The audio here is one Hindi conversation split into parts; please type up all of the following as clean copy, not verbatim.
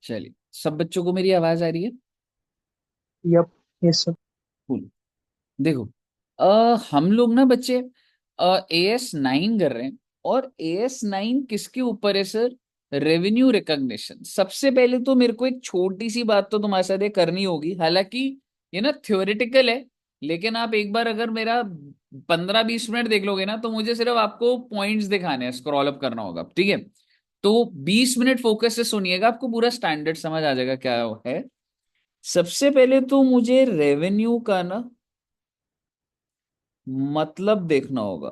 चलिए, सब बच्चों को मेरी आवाज आ रही है? यप। ये सब। Cool. देखो, हम लोग ना बच्चे AS9 कर रहे हैं। और AS9 किसके ऊपर है सर? Revenue recognition. सबसे पहले तो मेरे को एक छोटी सी बात तो तुम्हारे साथ ये करनी होगी, हालांकि ये ना थ्योरेटिकल है। लेकिन आप एक बार अगर मेरा 15-20 मिनट देख लोगे ना, तो मुझे सिर्फ आपको पॉइंट्स दिखाने हैं, स्क्रॉल अप करना होगा, ठीक है? तो 20 मिनट फोकस से सुनिएगा, आपको पूरा स्टैंडर्ड समझ आ जाएगा क्या है। सबसे पहले तो मुझे रेवेन्यू का ना मतलब देखना होगा।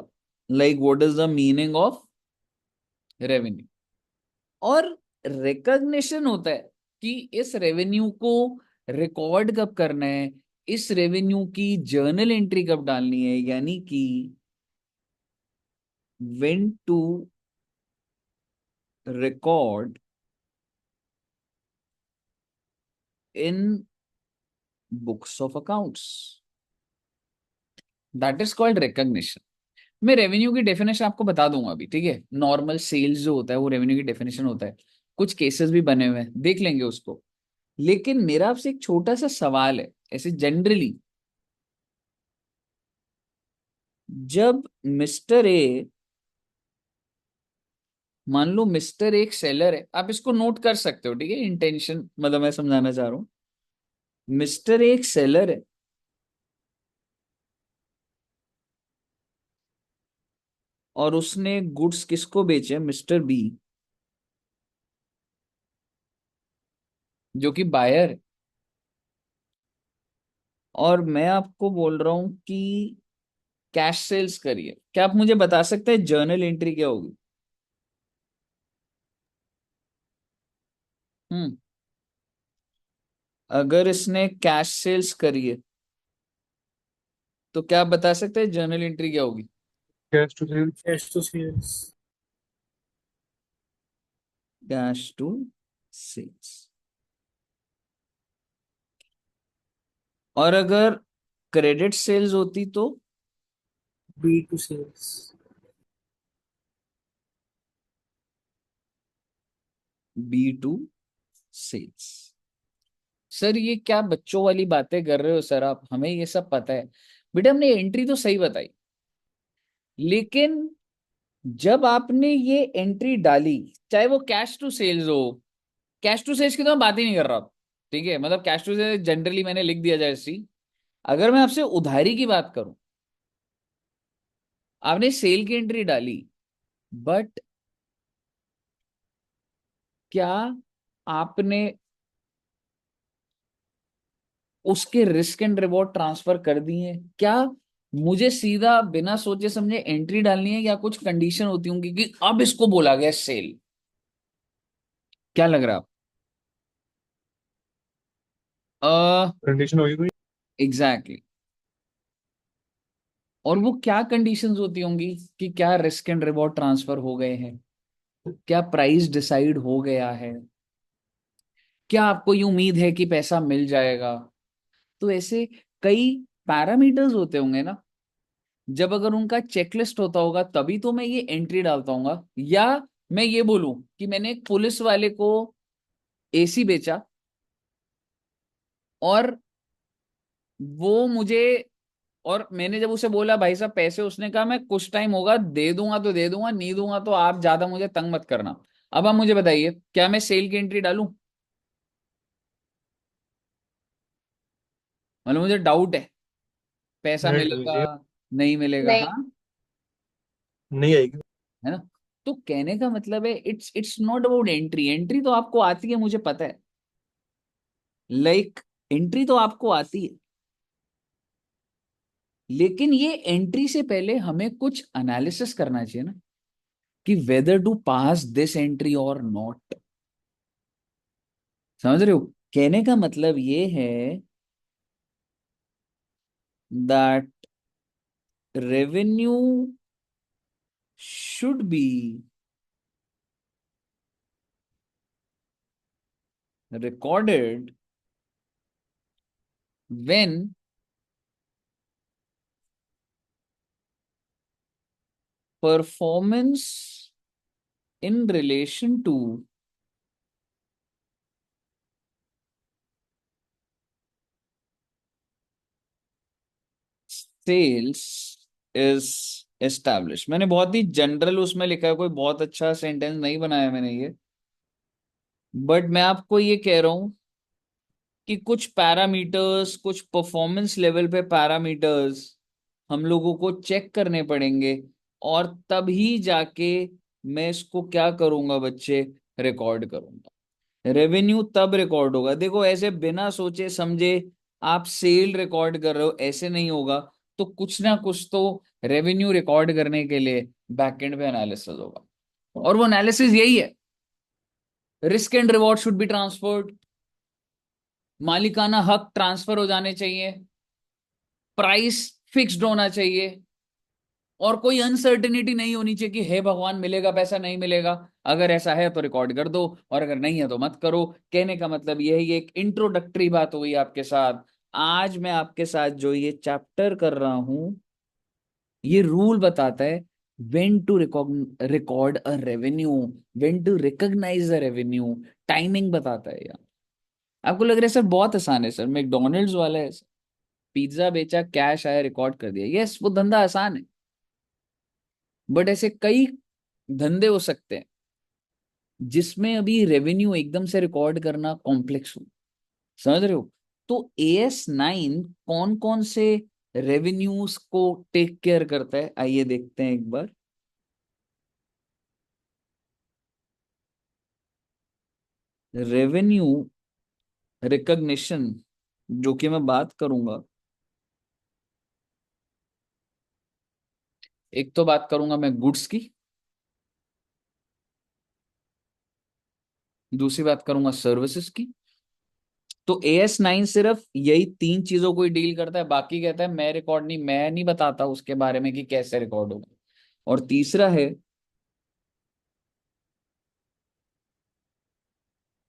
Like what is the meaning of revenue. और रिकॉग्निशन होता है कि इस रेवेन्यू को रिकॉर्ड कब करना है, इस रेवेन्यू की जर्नल एंट्री कब डालनी है, यानी कि when to record in books of accounts. That is called recognition. मैं रेवेन्यू की डेफिनेशन आपको बता दूंगा अभी, ठीक है? नॉर्मल सेल्स जो होता है वो रेवेन्यू की डेफिनेशन होता है। कुछ केसेस भी बने हुए हैं, देख लेंगे उसको। लेकिन मेरा आपसे एक छोटा सा सवाल है, ऐसे जनरली। जब मिस्टर ए, मान लो मिस्टर एक सेलर है, आप इसको नोट कर सकते हो, ठीक है? इंटेंशन मतलब मैं समझाना चाह रहा हूं। मिस्टर एक सेलर है और उसने गुड्स किसको बेचे? मिस्टर बी, जो कि बायर है। और मैं आपको बोल रहा हूं कि कैश सेल्स करिए। क्या आप मुझे बता सकते हैं जर्नल एंट्री क्या होगी? हम्म। अगर इसने कैश सेल्स करी है, तो क्या आप बता सकते हैं जर्नल एंट्री क्या होगी? Cash to sales. Cash to sales. Cash to sales. और अगर क्रेडिट सेल्स होती तो? B to sales. B to sales. Sir ये क्या बच्चों वाली बातें कर रहे हो सर आप? हमें ये सब पता है। बेटा हमने एंट्री तो सही बताई, लेकिन जब आपने ये एंट्री डाली, चाहे वो कैश टू सेल्स हो, कैश टू सेल्स की तो मैं बात ही नहीं कर रहा, ठीक है? मतलब कैश टू सेल्स जनरली मैंने लिख दिया जाए सी। अगर मैं आपसे उधारी की बात करूं, आपने सेल की एंट्री डाली, बट क्या आपने उसके रिस्क एंड रिवॉर्ड ट्रांसफर कर दिए क्या? मुझे सीधा बिना सोचे समझे एंट्री डालनी है, या कुछ कंडीशन होती होंगी कि अब इसको बोला गया सेल? क्या लग रहा है? अ कंडीशन होगी कोई। एग्जैक्टली। और वो क्या कंडीशंस होती होंगी कि क्या रिस्क एंड रिवॉर्ड ट्रांसफर हो गए हैं, क्या प्राइस डिसाइड हो गया है, क्या आपको ये उम्मीद है कि पैसा मिल जाएगा? तो ऐसे कई पैरामीटर्स होते होंगे ना। जब अगर उनका चेकलिस्ट होता होगा तभी तो मैं ये एंट्री डालता हूँ। या मैं ये बोलूं कि मैंने एक पुलिस वाले को AC बेचा, और वो मुझे, और मैंने जब उसे बोला भाई साहब पैसे, उसने कहा मैं कुछ टाइम होगा दे दूंगा तो दे दूंगा, नहीं दूंगा तो आप ज्यादा मुझे तंग मत करना। अब आप मुझे बताइए, क्या मैं सेल की एंट्री डालूं? मतलब मुझे डाउट है, पैसा नहीं मिलेगा डालिए। नहीं मिलेगा, नहीं। हाँ? नहीं आएगी। है ना? तो कहने का मतलब है, it's not about entry. Entry तो आपको आती है, मुझे पता है। लाइक एंट्री तो आपको आती है, लेकिन ये एंट्री से पहले हमें कुछ एनालिसिस करना चाहिए ना, कि whether to pass this entry और नॉट। समझ रहे हो? कहने का मतलब ये है that revenue should be recorded when performance in relation to sales is establish, मैंने बहुत ही जनरल उसमें लिखा है, कोई बहुत अच्छा सेंटेंस नहीं बनाया मैंने ये, बट मैं आपको ये कह रहा हूं कि कुछ पैरामीटर्स, कुछ परफॉर्मेंस लेवल पे पैरामीटर्स हम लोगों को चेक करने पड़ेंगे, और तभी जाके मैं इसको क्या करूंगा बच्चे, रिकॉर्ड करूंगा। रेवेन्यू तब रिकॉर्ड होगा, देखो ऐसे बिना सोचे समझे आप सेल रिकॉर्ड कर रहे हो, ऐसे नहीं होगा। तो कुछ ना कुछ तो रेवेन्यू रिकॉर्ड करने के लिए बैकएंड पे एनालिसिस होगा, और वो एनालिसिस यही है, risk and reward should be transferred, मालिकाना हक ट्रांसफर हो जाने चाहिए, प्राइस फिक्स्ड होना चाहिए, और कोई अनसर्टेनिटी नहीं होनी चाहिए कि हे भगवान मिलेगा पैसा नहीं मिलेगा, अगर ऐसा है तो रिकॉर्ड कर दो, और अगर नहीं है तो मत करो। कहने का मतलब यही, एक इंट्रोडक्टरी बात हुई आपके साथ। आज मैं आपके साथ जो ये चैप्टर कर रहा हूं, ये रूल बताता है when to record a revenue, when to recognize a revenue, timing बताता है यार। आपको लग रहा है सर बहुत आसान है, सर मैकडोनल्ड्स वाला है, पिज्जा बेचा कैश आया रिकॉर्ड कर दिया, यस वो धंधा आसान है, बट ऐसे कई धंधे हो सकते हैं जिसमें अभी रेवेन्यू एकदम से रिकॉर्ड करना कॉम्प्लेक्स हो, समझ रहे हो। तो AS9 कौन कौन से रेवेन्यूज को टेक केयर करता है, आइए देखते हैं एक बार। रेवेन्यू रिकॉग्निशन जो कि मैं बात करूंगा, एक तो बात करूंगा मैं गुड्स की, दूसरी बात करूंगा सर्विसेज की। तो AS9 सिर्फ यही तीन चीजों को ही डील करता है, बाकी कहता है मैं नहीं बताता उसके बारे में कि कैसे रिकॉर्ड होगा। और तीसरा है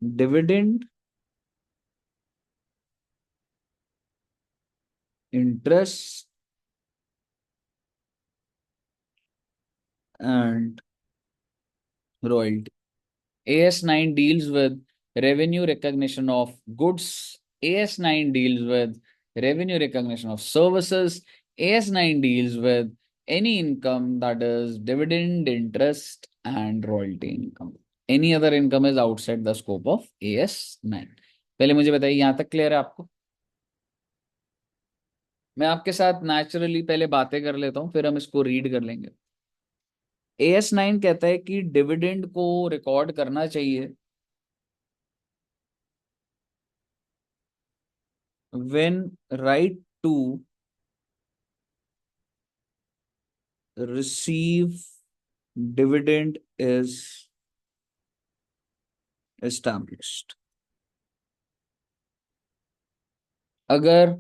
dividend, interest and royalty. AS9 deals with revenue recognition of goods. AS9 deals with revenue recognition of services. AS9 deals with any income that is dividend, interest, and royalty income. Any other income is outside the scope of AS9. पहले मुझे बताइए, यहां तक क्लियर है आपको? मैं आपके साथ नेचुरली पहले बातें कर लेता हूँ, फिर हम इसको रीड कर लेंगे। AS9 कहता है कि डिविडेंड को रिकॉर्ड करना चाहिए when right to receive dividend is established। अगर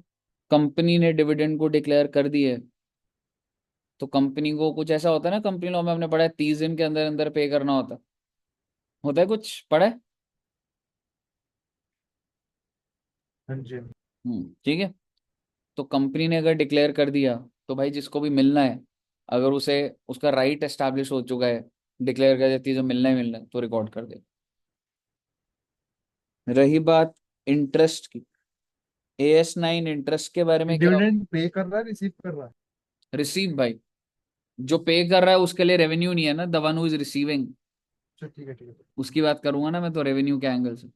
कंपनी ने डिविडेंड को डिक्लेयर कर दिए, तो कंपनी को कुछ ऐसा होता है ना, कंपनी लॉ में हमने पढ़ा है 30 दिन के अंदर अंदर पे करना होता है कुछ पढ़ा है। हाँ जी। ठीक है। तो कंपनी ने अगर डिक्लेयर कर दिया, तो भाई जिसको भी मिलना है, अगर उसे उसका राइट एस्टैब्लिश हो चुका है, डिक्लेयर कर देती है जो मिलना है मिलना है, तो रिकॉर्ड कर दे। रही बात इंटरेस्ट की, AS9 इंटरेस्ट के बारे में क्या, डिविडेंड पे कर रहा है, रिसीव कर रहा है? रिसीव भाई, जो पे कर रहा है उसके लिए रेवेन्यू नहीं है ना, the one who is receiving, अच्छा ठीक है ठीक है। उसकी बात करूंगा ना मैं तो रेवेन्यू के एंगल से।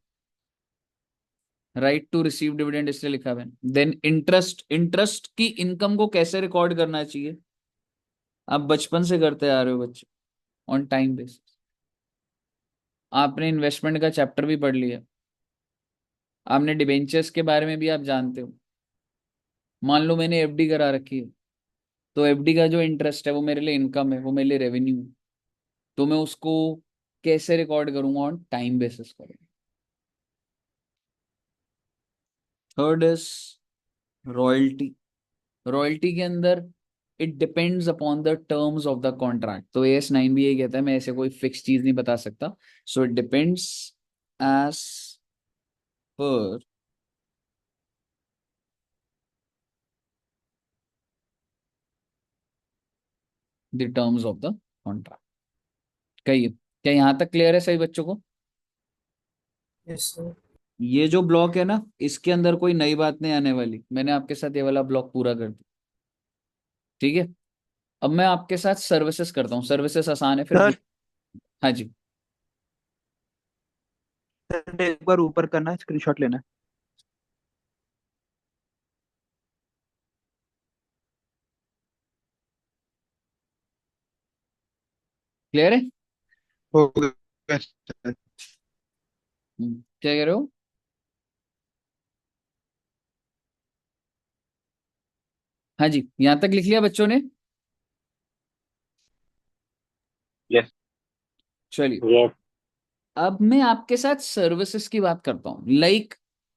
राइट टू रिसीव डिविडेंड इसलिए लिखा है। देन इंटरेस्ट, इंटरेस्ट की इनकम को कैसे रिकॉर्ड करना चाहिए, आप बचपन से करते आ रहे हो बच्चे, ऑन टाइम बेसिस। आपने इन्वेस्टमेंट का चैप्टर भी पढ़ लिया, आपने डिबेंचर्स के बारे में भी आप जानते हो। मान लो मैंने FD करा रखी है, तो FD का जो इंटरेस्ट है वो मेरे लिए इनकम है, वो मेरे लिए रेवेन्यू है। तो मैं उसको कैसे रिकॉर्ड करूंगा, ऑन टाइम बेसिस करूंगा। Third is royalty. रॉयल्टी के अंदर it depends upon the terms of the contract. तो AS9 भी यही कहता है, मैं ऐसे कोई फिक्स चीज नहीं बता सकता, so it depends as per the terms of the contract. कहिए, क्या यहाँ तक क्लियर है सही बच्चों को? Yes, sir. ये जो ब्लॉक है ना, इसके अंदर कोई नई बात नहीं आने वाली, मैंने आपके साथ ये वाला ब्लॉक पूरा कर दिया। ठीक है। अब मैं आपके साथ सर्विसेज करता हूँ, सर्विसेज आसान है फिर सर हाँ जी। सर एक बार ऊपर करना है, स्क्रीनशॉट लेना है। क्लियर है? हो गया सर। क्या कह रहे हो? हाँ जी, यहां तक लिख लिया बच्चों ने? यस। चलिए, यस। अब मैं आपके साथ सर्विसेज की बात करता हूँ, लाइक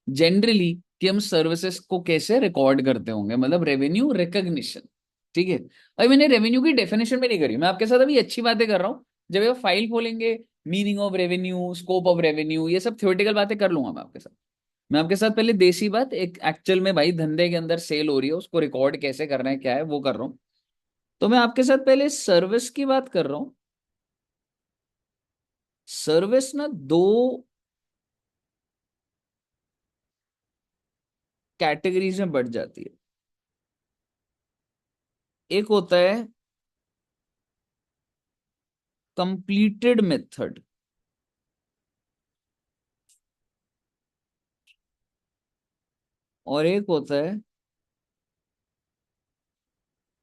जनरली कि हम सर्विसेज को कैसे रिकॉर्ड करते होंगे, मतलब रेवेन्यू रिकॉग्निशन। ठीक है। अभी मैंने रेवेन्यू की डेफिनेशन भी नहीं करी, मैं आपके साथ अभी अच्छी बातें कर रहा हूँ। जब ये फाइल खोलेंगे, meaning of revenue, scope of revenue, ये सब थ्योरेटिकल बातें कर लूंगा मैं आपके साथ। मैं आपके साथ पहले देसी बात, एक एक्चुअल में भाई धंधे के अंदर सेल हो रही है, उसको रिकॉर्ड कैसे करना है, क्या है वो कर रहा हूँ। तो मैं आपके साथ पहले सर्विस की बात कर रहा हूँ। सर्विस ना दो कैटेगरीज में बढ़ जाती है। एक होता है कंप्लीटेड मेथड, और एक होता है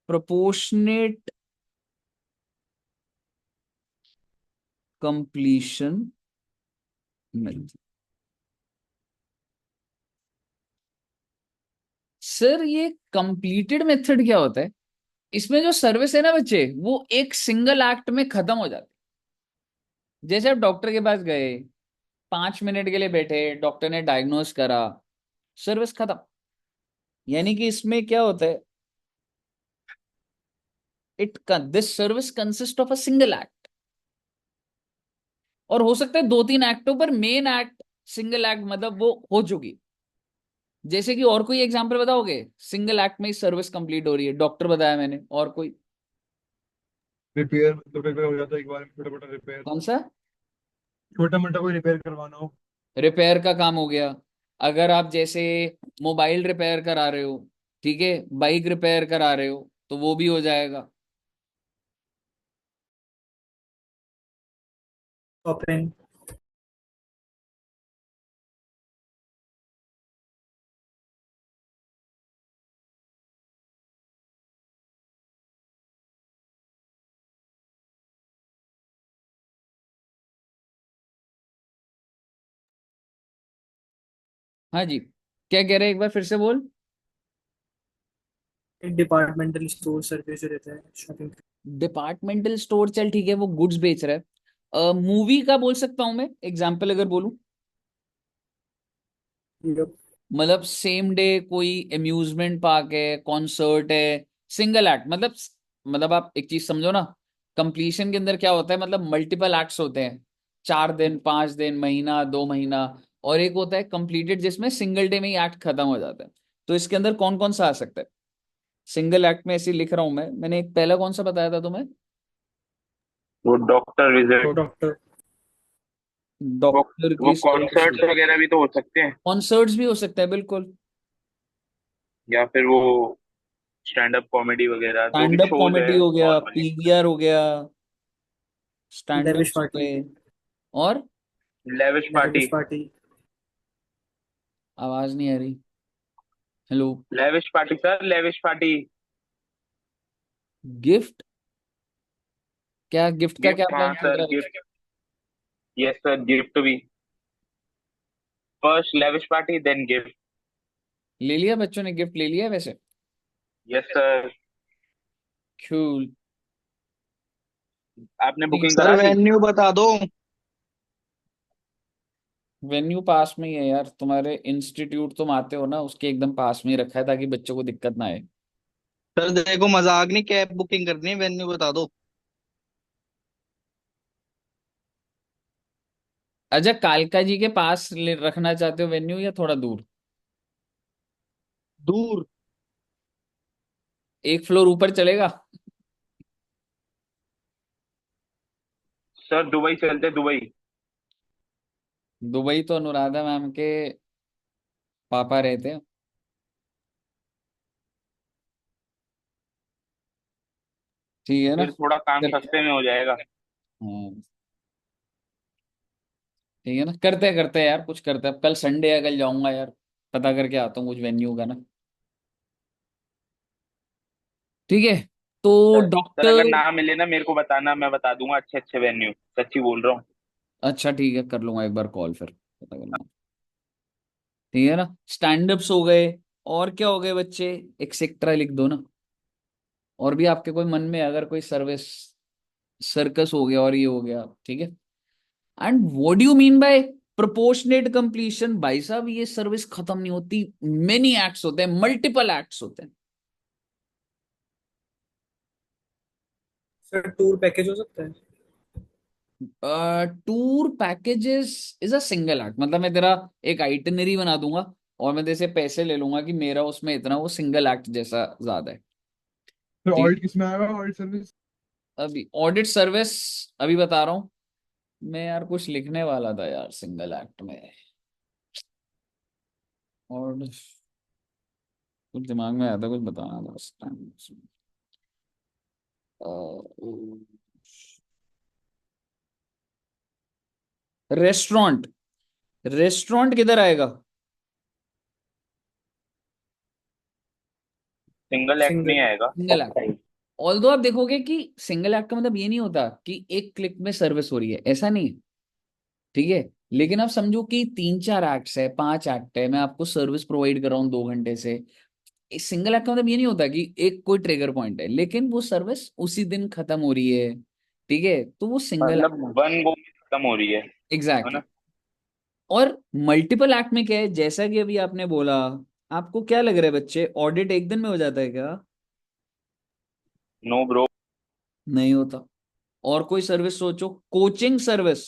प्रोपोर्शनेट कंप्लीशन मेथड। सर ये कंप्लीटेड मेथड क्या होता है? इसमें जो सर्विस है ना बच्चे, वो एक सिंगल एक्ट में खत्म हो जाती है। जैसे आप डॉक्टर के पास गए, 5 मिनट के लिए बैठे, डॉक्टर ने डायग्नोज करा, सर्विस खत्म। यानी कि इसमें क्या होता है, this service consist of a single act. और हो सकता है 2-3 एक्टों पर, मेन एक्ट सिंगल एक्ट मतलब वो हो चुकी। जैसे कि और कोई एग्जांपल बताओगे, सिंगल एक्ट में ही सर्विस कंप्लीट हो रही है? डॉक्टर बताया मैंने, और कोई? रिपेयर मतलब रिपेयर हो जाता है एक बार में, छोटा मोटा रिपेयर, कौन सा? छोटा मोटा कोई रिपेयर करवाना हो। रिपेयर का काम हो गया। अगर आप जैसे मोबाइल रिपेयर करा रहे हो, ठीक है, बाइक रिपेयर करा रहे हो, तो वो भी हो जाएगा। ओपन। हाँ जी, क्या कह रहे हैं, एक बार फिर से बोल। एक डिपार्टमेंटल स्टोर सर्विस जो रहता है शॉपिंग। डिपार्टमेंटल स्टोर, चल ठीक है, वो गुड्स बेच रहा है। मूवी का बोल सकता हूं मैं एग्जाम्पल अगर बोलूं, मतलब सेम डे कोई अम्यूजमेंट पार्क है, कॉन्सर्ट है, सिंगल एक्ट मतलब आप एक चीज समझो ना, कंप्लीशन के अंदर क्या होता है, मतलब मल्टीपल एक्ट्स होते हैं, 4 दिन, 5 दिन, महीना, 2 महीना। और एक होता है कंप्लीटेड, जिसमें सिंगल डे में ही एक्ट खत्म हो जाता है। तो इसके अंदर कौन कौन सा आ सकता है? सिंगल एक्ट में ऐसे ही लिख रहा हूं मैं, मैंने एक पहला कौन सा बताया था तुम्हें? वो डॉक्टर विजिट। तो डॉक्टर। वो डॉक्टर वो की कॉन्सर्ट्स सर्विस। वगैरह भी तो हो सकते हैं। कॉन्सर्ट्स भी हो सकता है बिल्कुल। या फिर वो स्टैंड अप कॉमेडी वगैरह जो भी स्टैंड अप शोज है कॉमेडी हो गया, नॉर्मली। पीवीआर हो गया, स्टैंड लेविश अप्स हो पार्टी। गए। और लेविश पार्टी। Lavish party. आवाज नहीं आ रही। Hello? Lavish party sir, lavish party. Gift? क्या गिफ्ट का क्या गिफ्ट, हाँ प्लान चल सर, रहा है बच्चे? गिफ्ट। यस सर, गिफ्ट भी। First lavish party then gift. ले लिया बच्चों ने, गिफ्ट ले लिया वैसे? Yes sir. कूल। आपने बुकिंग सर करा दी? वेन्यू बता दो। वेन्यू पास में ही है यार, तुम्हारे इंस्टीट्यूट तुम आते हो ना, उसके एकदम पास में ही रखा है, ताकि बच्चों को दिक्कत ना आए। सर देखो मजाक नहीं, कैब बुकिंग करनी है, वेन्यू बता दो। अच्छा, कालका जी के पास रखना चाहते हो वेन्यू, या थोड़ा दूर? दूर। एक फ्लोर ऊपर चलेगा? सर दुबई चलते, दुबई। दुबई तो अनुराधा मैम के पापा रहते हैं। ठीक है ना? फिर थोड़ा काम करते सस्ते में हो जाएगा। हाँ, ठीक है ना, करते हैं यार, कुछ करते हैं। अब कल संडे है, कल जाऊंगा यार, पता करके आता हूँ कुछ वेन्यू का ना। ठीक है। तो सर अगर डॉक्टर, ना मिले ना मेरे को बताना, मैं बता दूंगा अच्छे अच्छे वेन्यू, सच्ची बोल रहा हूँ। अच्छा ठीक है, कर लूंगा एक बार कॉल, फिर पता कर लूंगा। ठीक है ना, स्टैंड अप्स हो गए, और क्या हो गए बच्चे, एक्सेट्रा लिख दो ना। और भी आपके कोई मन में अगर कोई सर्विस, सर्कस हो गया और ये हो गया, ठीक है। And what do you mean bye proportionate completion? भाई साहब ये सर्विस खत्म नहीं होती, मेनी एक्ट्स होते हैं, मल्टीपल एक्ट्स होते हैं। सर टूर पैकेज हो सकता है। Tour packages is a single act, मतलब मैं तेरा एक आइटिनरी बना दूंगा और मैं तेरे से पैसे ले लूंगा कि मेरा उसमें इतना, वो सिंगल एक्ट जैसा ज्यादा है। फिर ठीक ऑडिट किसमें आएगा, ऑडिट सर्विस? है, अभी ऑडिट सर्विस अभी बता रहा हूँ। मैं यार कुछ लिखने वाला था यार सिंगल एक्ट में, और कुछ दिमाग में आया था, कुछ बताना था उस टाइम। रेस्टोरेंट, रेस्टोरेंट किधर आएगा? सिंगल एक्ट में सिंगल। आएगा। Single act. ऑल्दो आप देखोगे कि सिंगल एक्ट का मतलब ये नहीं होता कि एक क्लिक में सर्विस हो रही है, ऐसा नहीं है। ठीक है, लेकिन आप समझो कि 3 4 एक्ट्स है, 5 एक्ट है, मैं आपको सर्विस प्रोवाइड कर रहा हूँ 2 घंटे से। सिंगल एक्ट का मतलब ये नहीं होता कि एक कोई ट्रिगर पॉइंट है, लेकिन वो सर्विस उसी दिन खत्म हो रही है। ठीक है, तो वो सिंगल एक्ट। मतलब वन गो में खत्म हो रही है एग्जैक्टली। ना। और मल्टीपल एक्ट में क्या है, जैसा कि अभी आपने बोला, आपको क्या लग रहा है बच्चे, ऑडिट एक दिन में हो जाता है क्या? No bro. नहीं होता। और कोई सर्विस सोचो, कोचिंग सर्विस,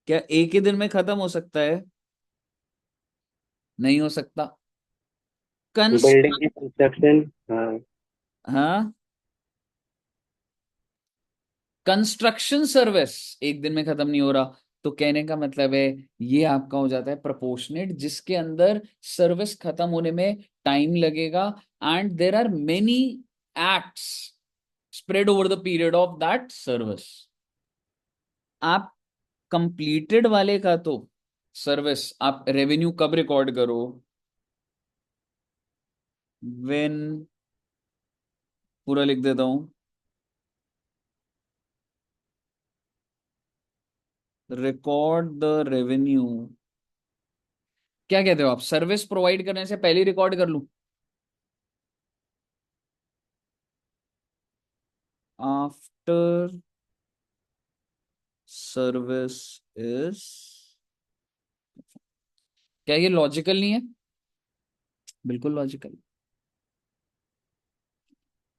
क्या एक ही दिन में खत्म हो सकता है? नहीं हो सकता। बिल्डिंग कंस्ट्रक्ट, की कंस्ट्रक्शन। हाँ। हाँ, कंस्ट्रक्शन सर्विस एक दिन में खत्म नहीं हो रहा। तो कहने का मतलब है, ये आपका हो जाता है प्रोपोर्शनेट, जिसके अंदर सर्विस खत्म होने में टाइम लगेगा, and there are many acts spread over the period of that service. आप कंप्लीटेड वाले का तो सर्विस, आप रेवेन्यू कब रिकॉर्ड करो? व्हेन, पूरा लिख देता हूं, रिकॉर्ड द रेवेन्यू। क्या कहते हो आप, सर्विस प्रोवाइड करने से पहले रिकॉर्ड कर लूं? आफ्टर सर्विस इज, क्या ये लॉजिकल नहीं है? बिल्कुल लॉजिकल।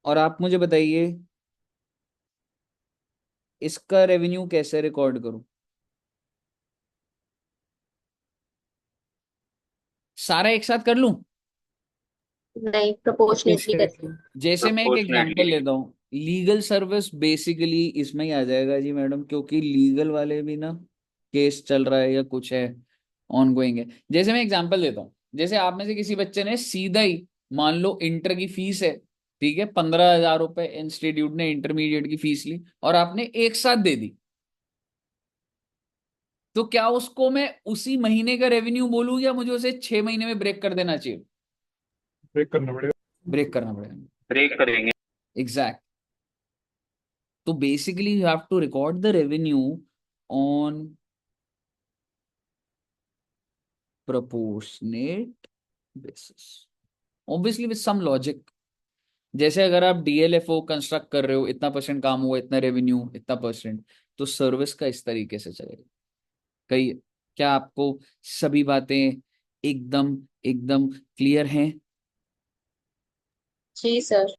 और आप मुझे बताइए, इसका रेवेन्यू कैसे रिकॉर्ड करूं? सारा एक साथ कर लूं? नहीं, प्रोपोर्शनेटली करके। अप्रोक्सीमेटली। जैसे मैं एक एग्जांपल अनफॉर्चुनेटली। लेता हूँ, लीगल सर्विस बेसिकली इसमें ही आ जाएगा जी मैडम, क्योंकि लीगल वाले भी ना, केस चल रहा है या कुछ है, ऑनगोइंग है। जैसे मैं एग्जांपल देता हूँ, जैसे आप में से किसी बच्चे ने सीधा ही, मान लो इंटर की फीस है, ठीक है, 15,000 रुपए इंस्टीट्यूट ने इंटरमीडिएट की फीस ली, और आपने एक साथ दे दी, तो क्या उसको मैं उसी महीने का रेवेन्यू बोलूं, या मुझे उसे 6 महीने में ब्रेक कर देना चाहिए? ब्रेक करना पड़ेगा। ब्रेक करना पड़ेगा। ब्रेक करेंगे। एग्जैक्ट। तो basically you have to record the revenue on proportionate basis, obviously with some logic। जैसे अगर आप डीएलएफओ कंस्ट्रक्ट कर रहे हो, इतना परसेंट काम हुआ, इतना रेवेन्यू, इतना परसेंट, तो सर्विस का इस तरीके से चलेगा। कई, क्या आपको सभी बातें एकदम एकदम क्लियर हैं? जी sir.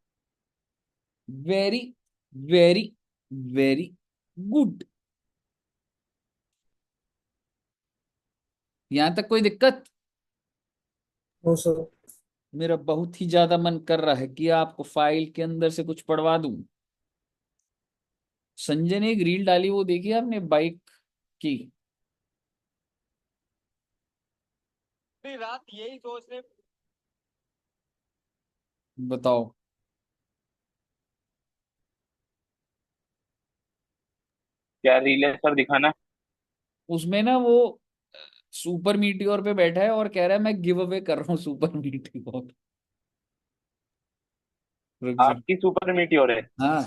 Very very very good. यहां तक कोई दिक्कत? No sir. मेरा बहुत ही ज्यादा मन कर रहा है कि आपको फाइल के अंदर से कुछ पढ़वा दूं। संजय ने एक रील डाली, वो देखी आपने, बाइक की? पूरी रात यही सोच रहे। बताओ। क्या रील है सर, दिखाना। उसमें ना वो सुपर मीटियोर पे बैठा है और कह रहा है मैं गिव अवे कर रहा हूँ सुपर मीटियोर। रुक जा। आपकी सुपर मीटियोर है? हाँ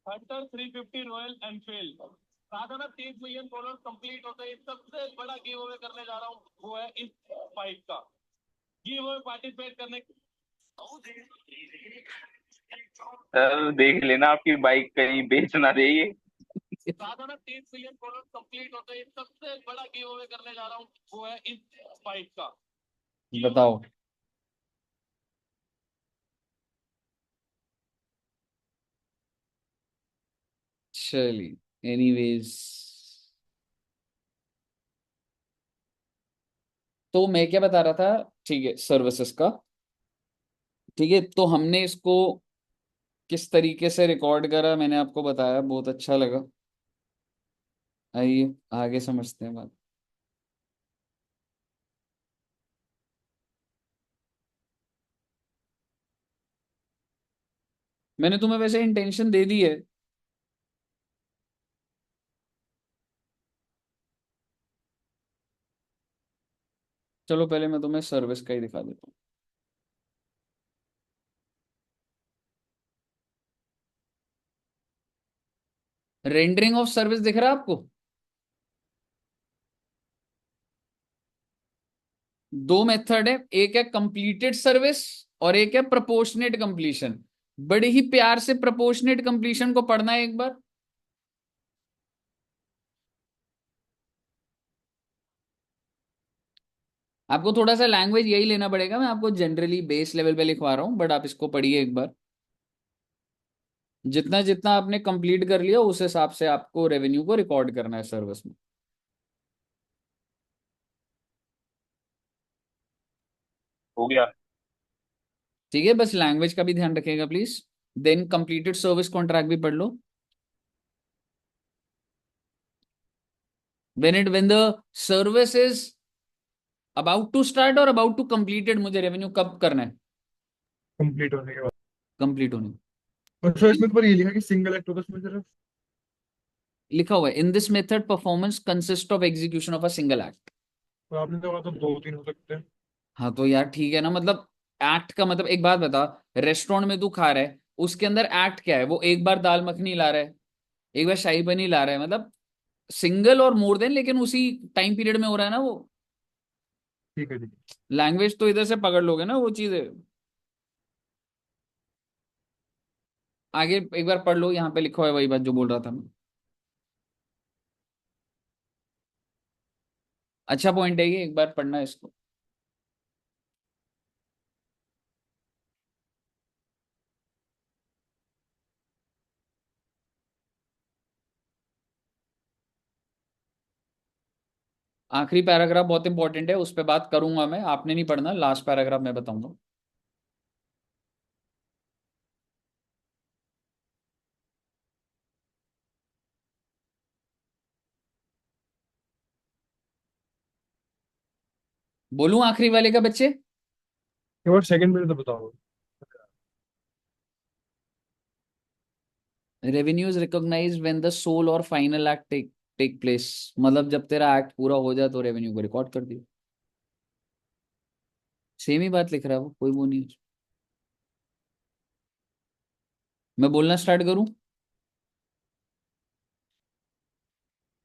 हंटर 350 रॉयल एनफील्ड। साथ में 30 मिलियन डॉलर कंप्लीट होते ही सबसे बड़ा गिव अवे करने जा रहा हूँ, वो है इस बाइक का गिव अवे। पार्टिसिपेट करने सर देख लेना आपकी बाइक कहीं बेच ना दे ये। साथ में 30 मिलियन डॉलर कंप्लीट होते ही सबसे बड़ा गिव अवे करने जा रहा हूँ, वो है इस बाइक का। बताओ। चलिए, एनीवेज, तो मैं क्या बता रहा था, ठीक है, सर्विसेज का। ठीक है, तो हमने इसको किस तरीके से रिकॉर्ड करा मैंने आपको बताया, बहुत अच्छा लगा। आइए आगे समझते हैं बात। मैंने तुम्हें वैसे इंटेंशन दे दी है। चलो पहले मैं तुम्हें सर्विस का ही दिखा देता हूँ। रेंडरिंग ऑफ सर्विस दिख रहा है आपको? दो मेथड है, एक है कंप्लीटेड सर्विस और एक है प्रोपोर्शनेट कंप्लीशन। बड़े ही प्यार से प्रोपोर्शनेट कंप्लीशन को पढ़ना है एक बार। आपको थोड़ा सा लैंग्वेज यही लेना पड़ेगा, मैं आपको जनरली बेस लेवल पे लिखवा रहा हूँ, बट आप इसको पढ़िए एक बार। जितना जितना आपने कंप्लीट कर लिया उस हिसाब से आपको रेवेन्यू को रिकॉर्ड करना है सर्विस में। हो गया। ठीक है, बस लैंग्वेज का भी ध्यान रखिएगा please. Then completed service contract भी पढ़ लो। when the service is about to start और about to completed, मुझे रेवेन्यू कब करना है? कंप्लीट होने के बाद। कंप्लीट होने। अच्छा, इसमें तो पर ये लिखा कि सिंगल एक्ट होगा इसमें सिर्फ। लिखा हुआ है in this method performance consist of execution of a single act. तो आपने तो कहा था दो तीन हो सकते हैं। हाँ तो यार ठीक है ना, मतलब एक्ट का मतलब, एक बात बता, रेस्टोरेंट में तू खा रहा है, उसके अंदर एक्ट क्या है? वो एक बार दाल मखनी ला रहा है, एक बार शाही पनीर ला रहा है, मतलब सिंगल और मोर देन, लेकिन उसी टाइम पीरियड में हो रहा है ना वो। ठीक है ठीक है। लैंग्वेज तो इधर से पकड़ लोगे ना वो चीजें। आगे एक बार पढ़ लो, यहाँ पे लिखा हुआ है वही बात जो बोल रहा था मैं। अच्छा पॉइंट है ये, एक बार पढ़ना है इसको। आखिरी पैराग्राफ बहुत इंपॉर्टेंट है, उस पर बात करूंगा मैं, आपने नहीं पढ़ना, लास्ट पैराग्राफ मैं बताऊंगा। बोलूं आखिरी वाले का बच्चे? एक बार सेकंड में तो बताओ। Revenue is recognize when the sole और फाइनल एक्ट टेक प्लेस। मतलब जब तेरा एक्ट पूरा हो जाए तो रेवेन्यू को रिकॉर्ड कर दियो। सेम ही बात लिख रहा है वो, कोई वो नहीं है। मैं बोलना स्टार्ट करूं?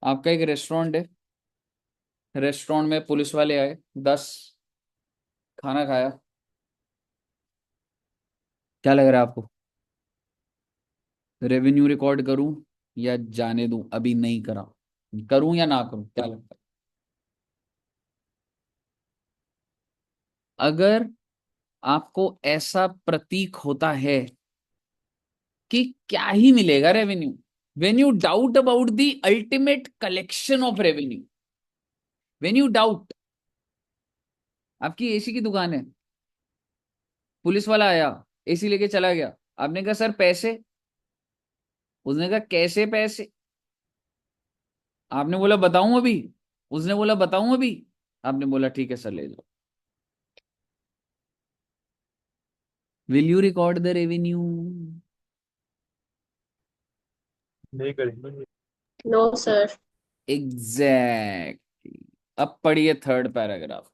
आपका एक रेस्टोरेंट है, रेस्टोरेंट में पुलिस वाले आए, 10, खाना खाया, क्या लग रहा है आपको? रेवेन्यू रिकॉर्ड करूं या जाने दूं, अभी नहीं करा, करूं या ना करूं, क्या लगता है? अगर आपको ऐसा प्रतीक होता है कि क्या ही मिलेगा revenue, when you doubt about the ultimate collection of revenue, when you doubt, आपकी एसी की दुकान है, पुलिस वाला आया, एसी लेके चला गया, आपने कहा सर पैसे, उसने कहा कैसे पैसे, आपने बोला बताऊं अभी, उसने बोला बताऊं अभी, आपने बोला ठीक है सर ले जाओ। Will you record the revenue? नहीं करेंगे। No sir. एग्जैक्टली। अब पढ़िए third paragraph.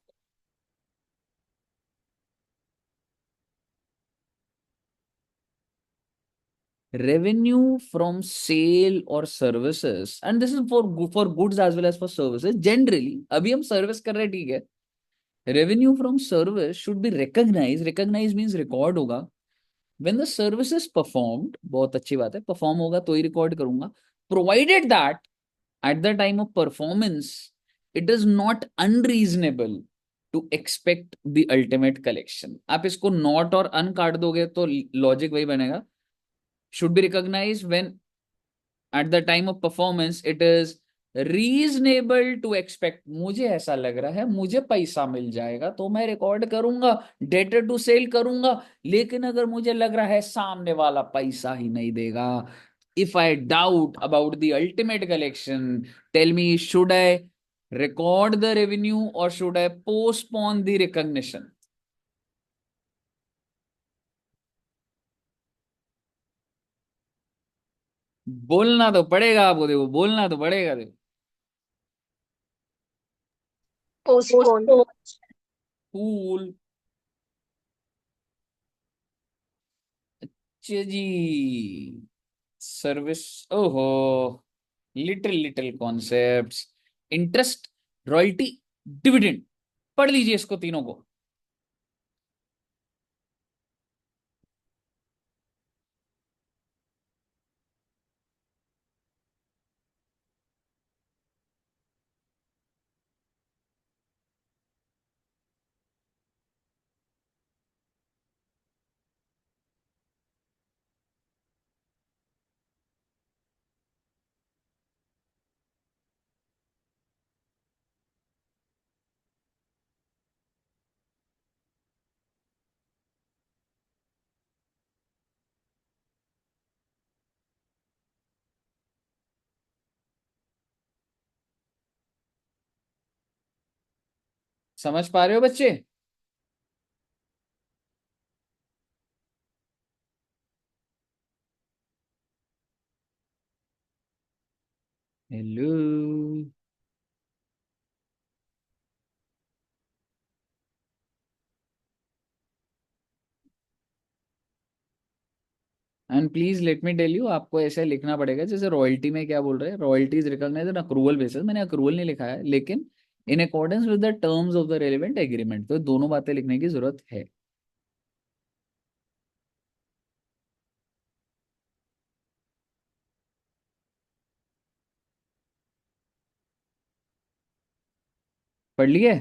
Revenue from sale or services, and this is for goods as well as for services generally. अभी हम सर्विस कर रहे हैं, ठीक है। Revenue from service should be recognise, recognise means record होगा when the service is performed. बहुत अच्छी बात है, परफॉर्म होगा तो ही रिकॉर्ड करूंगा, provided that at the time of performance it is not unreasonable to expect the ultimate collection. आप इसको नॉट और अन काट दोगे तो लॉजिक वही बनेगा। should be recognized when at the time of performance it is reasonable to expect। मुझे ऐसा लग रहा है मुझे पैसा मिल जाएगा तो मैं रिकॉर्ड करूंगा, डेटर टू सेल करूंगा। लेकिन अगर मुझे लग रहा है सामने वाला पैसा ही नहीं देगा, if I doubt about the ultimate collection, tell me, should I record the revenue or should I postpone the recognition? बोलना तो पड़ेगा आपको, देखो बोलना तो पड़ेगा, देखो। पोस्टपोन। कूल। अच्छा जी। सर्विस, ओहो, little little concepts. Interest, royalty, dividend. पढ़ लीजिए इसको तीनों को। समझ पा रहे हो बच्चे? Hello. And please let me tell you, आपको ऐसे लिखना पड़ेगा जैसे रॉयल्टी में क्या बोल रहे हैं, royalty is recognized on accrual basis. मैंने अक्रूवल नहीं लिखा है, लेकिन in accordance with the terms of the relevant agreement. तो दोनों बातें लिखने की जरूरत है। पढ़ लिए?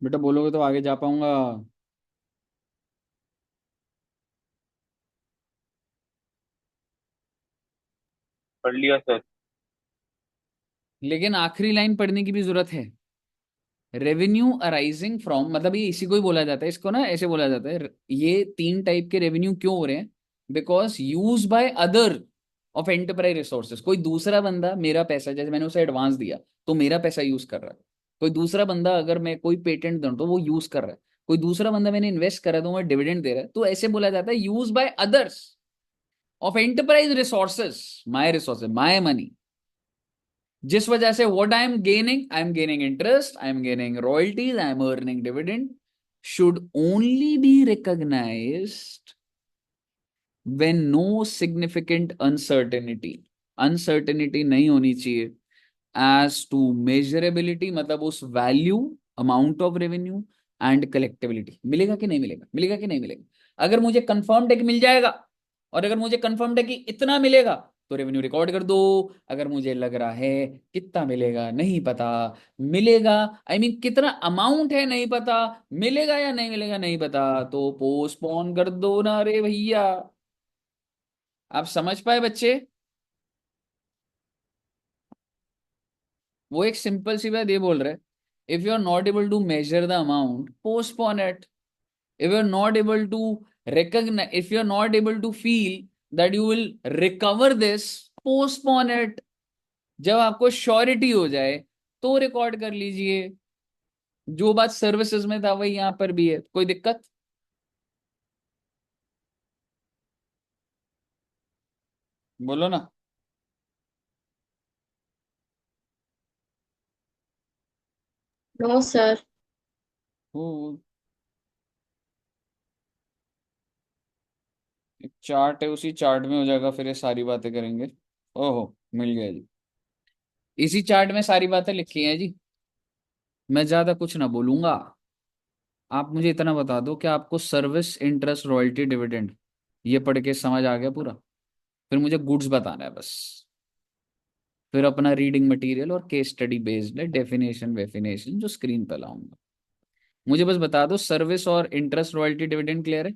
बेटा बोलोगे तो आगे जा पाऊंगा। पढ़ लिया सर। लेकिन आखिरी लाइन पढ़ने की भी जरूरत है। रेवेन्यू अराइजिंग फ्रॉम, मतलब ये इसी को ही बोला जाता है, इसको ना ऐसे बोला जाता है। ये तीन टाइप के रेवेन्यू क्यों हो रहे हैं? Because use by other of enterprise resources. कोई दूसरा बंदा मेरा पैसा, जैसे मैंने उसे एडवांस दिया तो मेरा पैसा यूज कर रहा है। कोई दूसरा बंदा, अगर मैं कोई पेटेंट दूं तो वो यूज कर रहा है। कोई दूसरा बंदा मैंने इन्वेस्ट करा तो वो डिविडेंड दे रहा है। तो ऐसे बोला जाता है use by others of enterprise resources, my resources, my money. जिस वजह से what I am gaining interest, I am gaining royalties, I am earning dividend, should only be recognised when no significant uncertainty, uncertainty नहीं होनी चाहिए एज टू मेजरेबिलिटी, मतलब उस value, amount of revenue and collectability. मिलेगा कि नहीं मिलेगा, मिलेगा कि नहीं मिलेगा? अगर मुझे कंफर्म्ड है कि मिल जाएगा, और अगर मुझे कंफर्म्ड है कि इतना मिलेगा तो रेवेन्यू रिकॉर्ड कर दो। अगर मुझे लग रहा है कितना मिलेगा नहीं पता, मिलेगा आई मीन कितना अमाउंट है नहीं पता, मिलेगा या नहीं मिलेगा नहीं पता, तो पोस्टपोन कर दो ना रे भैया। आप समझ पाए बच्चे? वो एक सिंपल सी बात ये बोल रहे, if you are not able to measure the amount, postpone it. if you are not able to recognize, if you are not able to feel that you will recover this, postpone it, जब आपको श्योरिटी हो जाए तो रिकॉर्ड कर लीजिए। जो बात सर्विसेज में था वही यहां पर भी है, कोई दिक्कत? बोलो ना। No sir. वो एक चार्ट है, उसी चार्ट में हो जाएगा, फिर ये सारी बातें करेंगे। ओहो, मिल गया जी। इसी चार्ट में सारी बातें लिखी हैं जी। मैं ज्यादा कुछ ना बोलूंगा, आप मुझे इतना बता दो कि आपको सर्विस, इंटरेस्ट, रॉयल्टी, डिविडेंड ये पढ़ के समझ आ गया पूरा? फिर मुझे गुड्स बताना है बस। फिर अपना रीडिंग मटेरियल और केस स्टडी बेस्ड है, डेफिनेशन वेफिनेशन जो स्क्रीन पे लाऊंगा। मुझे बस बता दो, सर्विस और इंटरेस्ट, रॉयल्टी, डिविडेंड क्लियर है?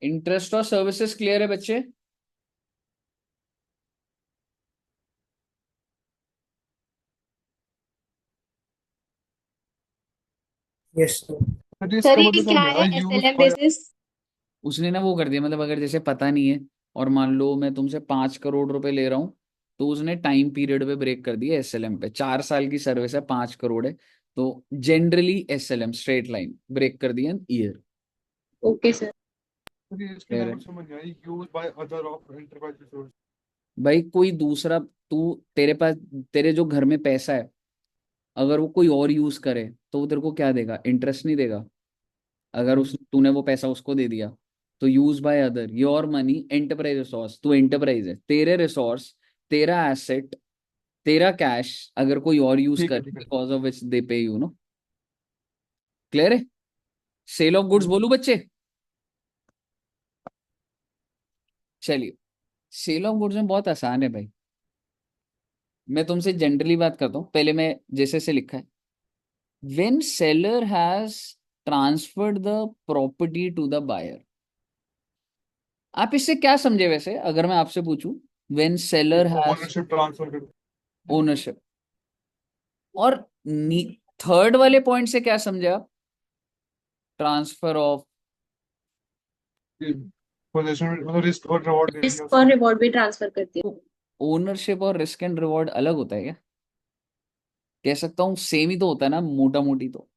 इंटरेस्ट और सर्विसेज क्लियर है बच्चे? Yes sir. सर सर इसका ये मतलब क्या क्या हो है, गया, यूज एसएलएम बाय? बेसिस? उसने ना वो कर दिया, मतलब अगर जैसे पता नहीं है और मान लो मैं तुमसे 5 करोड़ रुपए ले रहा हूँ, तो उसने टाइम पीरियड पे ब्रेक कर दिया एसएलएम पे। 4 साल की सर्विस है, 5 करोड़ है, तो generally SLM straight line break कर दिया ईयर। Okay sir. सर इसकी क्लियर है? लैंग्वेज समझ नहीं आई, use by other of enterprise resource. भाई कोई दूसरा, तू, तेरे पास, तेरे जो घर में पैसा है, अगर वो कोई और यूज करे तो वो तेरे को क्या देगा? इंटरेस्ट नहीं देगा? अगर उस तूने वो पैसा उसको दे दिया, तो use by other, your money, enterprise resource, तू एंटरप्राइज है, तेरे रिसोर्स, तेरा एसेट, तेरा कैश अगर कोई और यूज ठीक है करे, ठीक है। बिकॉज ऑफ विच दे पे यू नो। क्लियर है? सेल ऑफ गुड्स हम्म। बोलू बच्चे? चलिए, सेल ऑफ गुड्स में बहुत आसान है भाई। मैं तुमसे जनरली बात करता हूँ, पहले मैं जैसे से लिखा है, when seller has transferred the property to the buyer. आप इससे क्या समझे वैसे, अगर मैं आपसे पूछूं, when seller has ownership transfer कर। ओनरशिप, और थर्ड वाले पॉइंट से क्या समझा? ट्रांसफर ऑफ पोजीशन मतलब रिस्क और रिवॉर्ड दे दिया रिस्क और उसको। रिवॉर्ड भी ट्रांसफर कर दिया। ओनरशिप और रिस्क एंड रिवॉर्ड अलग होता है क्या? कह सकता हूँ सेम ही तो होता है ना, मोटा मोटी तो।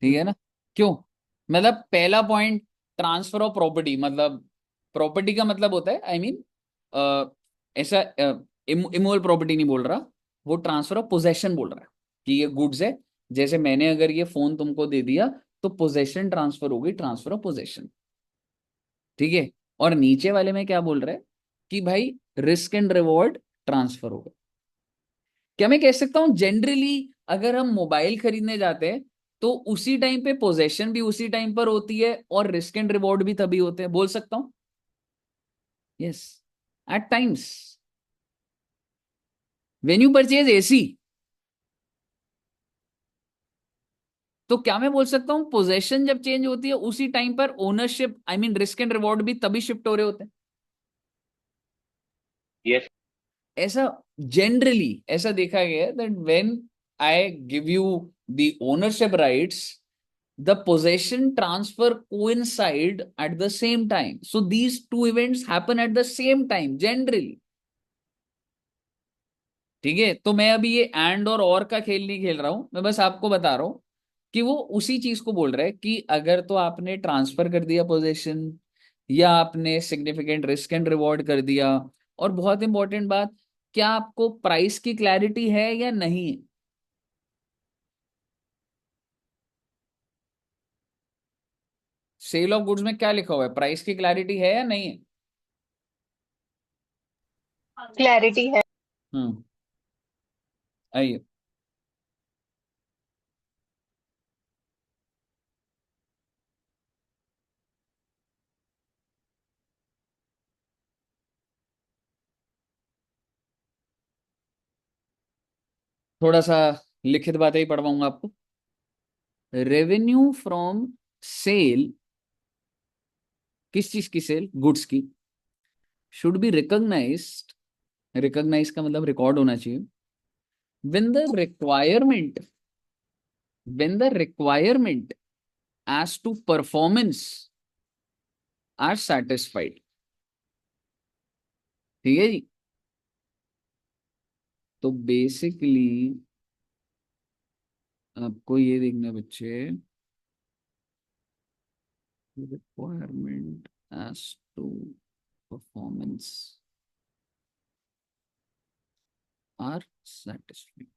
ठीक है ना? क्यों? मतलब पहला पॉइंट, ट्रांसफर ऑफ प्रॉपर्टी, मतलब प्रॉपर्टी का मतलब होता है, आई मीन ऐसा इमोल प्रॉपर्टी नहीं बोल रहा, वो ट्रांसफर ऑफ पोजेशन बोल रहा है कि ये गुड्स है। जैसे मैंने अगर ये फोन तुमको दे दिया, तो पोजेशन ट्रांसफर होगी, ट्रांसफर ऑफ पोजेशन। ठीक है? और नीचे वाले में क्या बोल रहा है कि भाई रिस्क एंड रिवॉर्ड ट्रांसफर होगा। क्या मैं कह सकता हूं जनरली, अगर हम मोबाइल खरीदने जाते हैं, तो उसी टाइम पे पोजेशन भी उसी टाइम पर होती है और रिस्क एंड रिवॉर्ड भी तभी होते हैं, बोल सकता हूं? Yes, at times when you purchase AC, तो क्या मैं बोल सकता हूं पोजेशन जब चेंज होती है उसी टाइम पर ownership, I mean risk and reward भी तभी शिफ्ट हो रहे होते हैं? यस। ऐसा जनरली ऐसा देखा गया है that when I give you the ownership rights, the possession transfer coincide at the same time, so these two events happen at the same time generally। ठीक है? तो मैं अभी ये एंड और का खेल नहीं खेल रहा हूं, मैं बस आपको बता रहा हूं कि वो उसी चीज को बोल रहा है कि अगर तो आपने ट्रांसफर कर दिया पोजेशन, या आपने सिग्निफिकेंट रिस्क एंड रिवॉर्ड कर दिया, और बहुत इंपॉर्टेंट बात, क्या आपको प्राइस की क्लैरिटी है या नहीं? सेल ऑफ गुड्स में क्या लिखा हुआ है, प्राइस की क्लैरिटी है या नहीं है? क्लैरिटी है। हम्म, आइए। थोड़ा सा लिखित बातें ही पढ़वाऊंगा आपको। रेवेन्यू फ्रॉम सेल, किस चीज की सेल? गुड्स की। शुड बी रिकॉग्नाइज्ड, रिकॉग्नाइज का मतलब रिकॉर्ड होना चाहिए। When the requirement, when the requirement as to performance are satisfied. ठीक है जी। तो बेसिकली आपको ये देखना बच्चे, requirement as to performance are satisfied.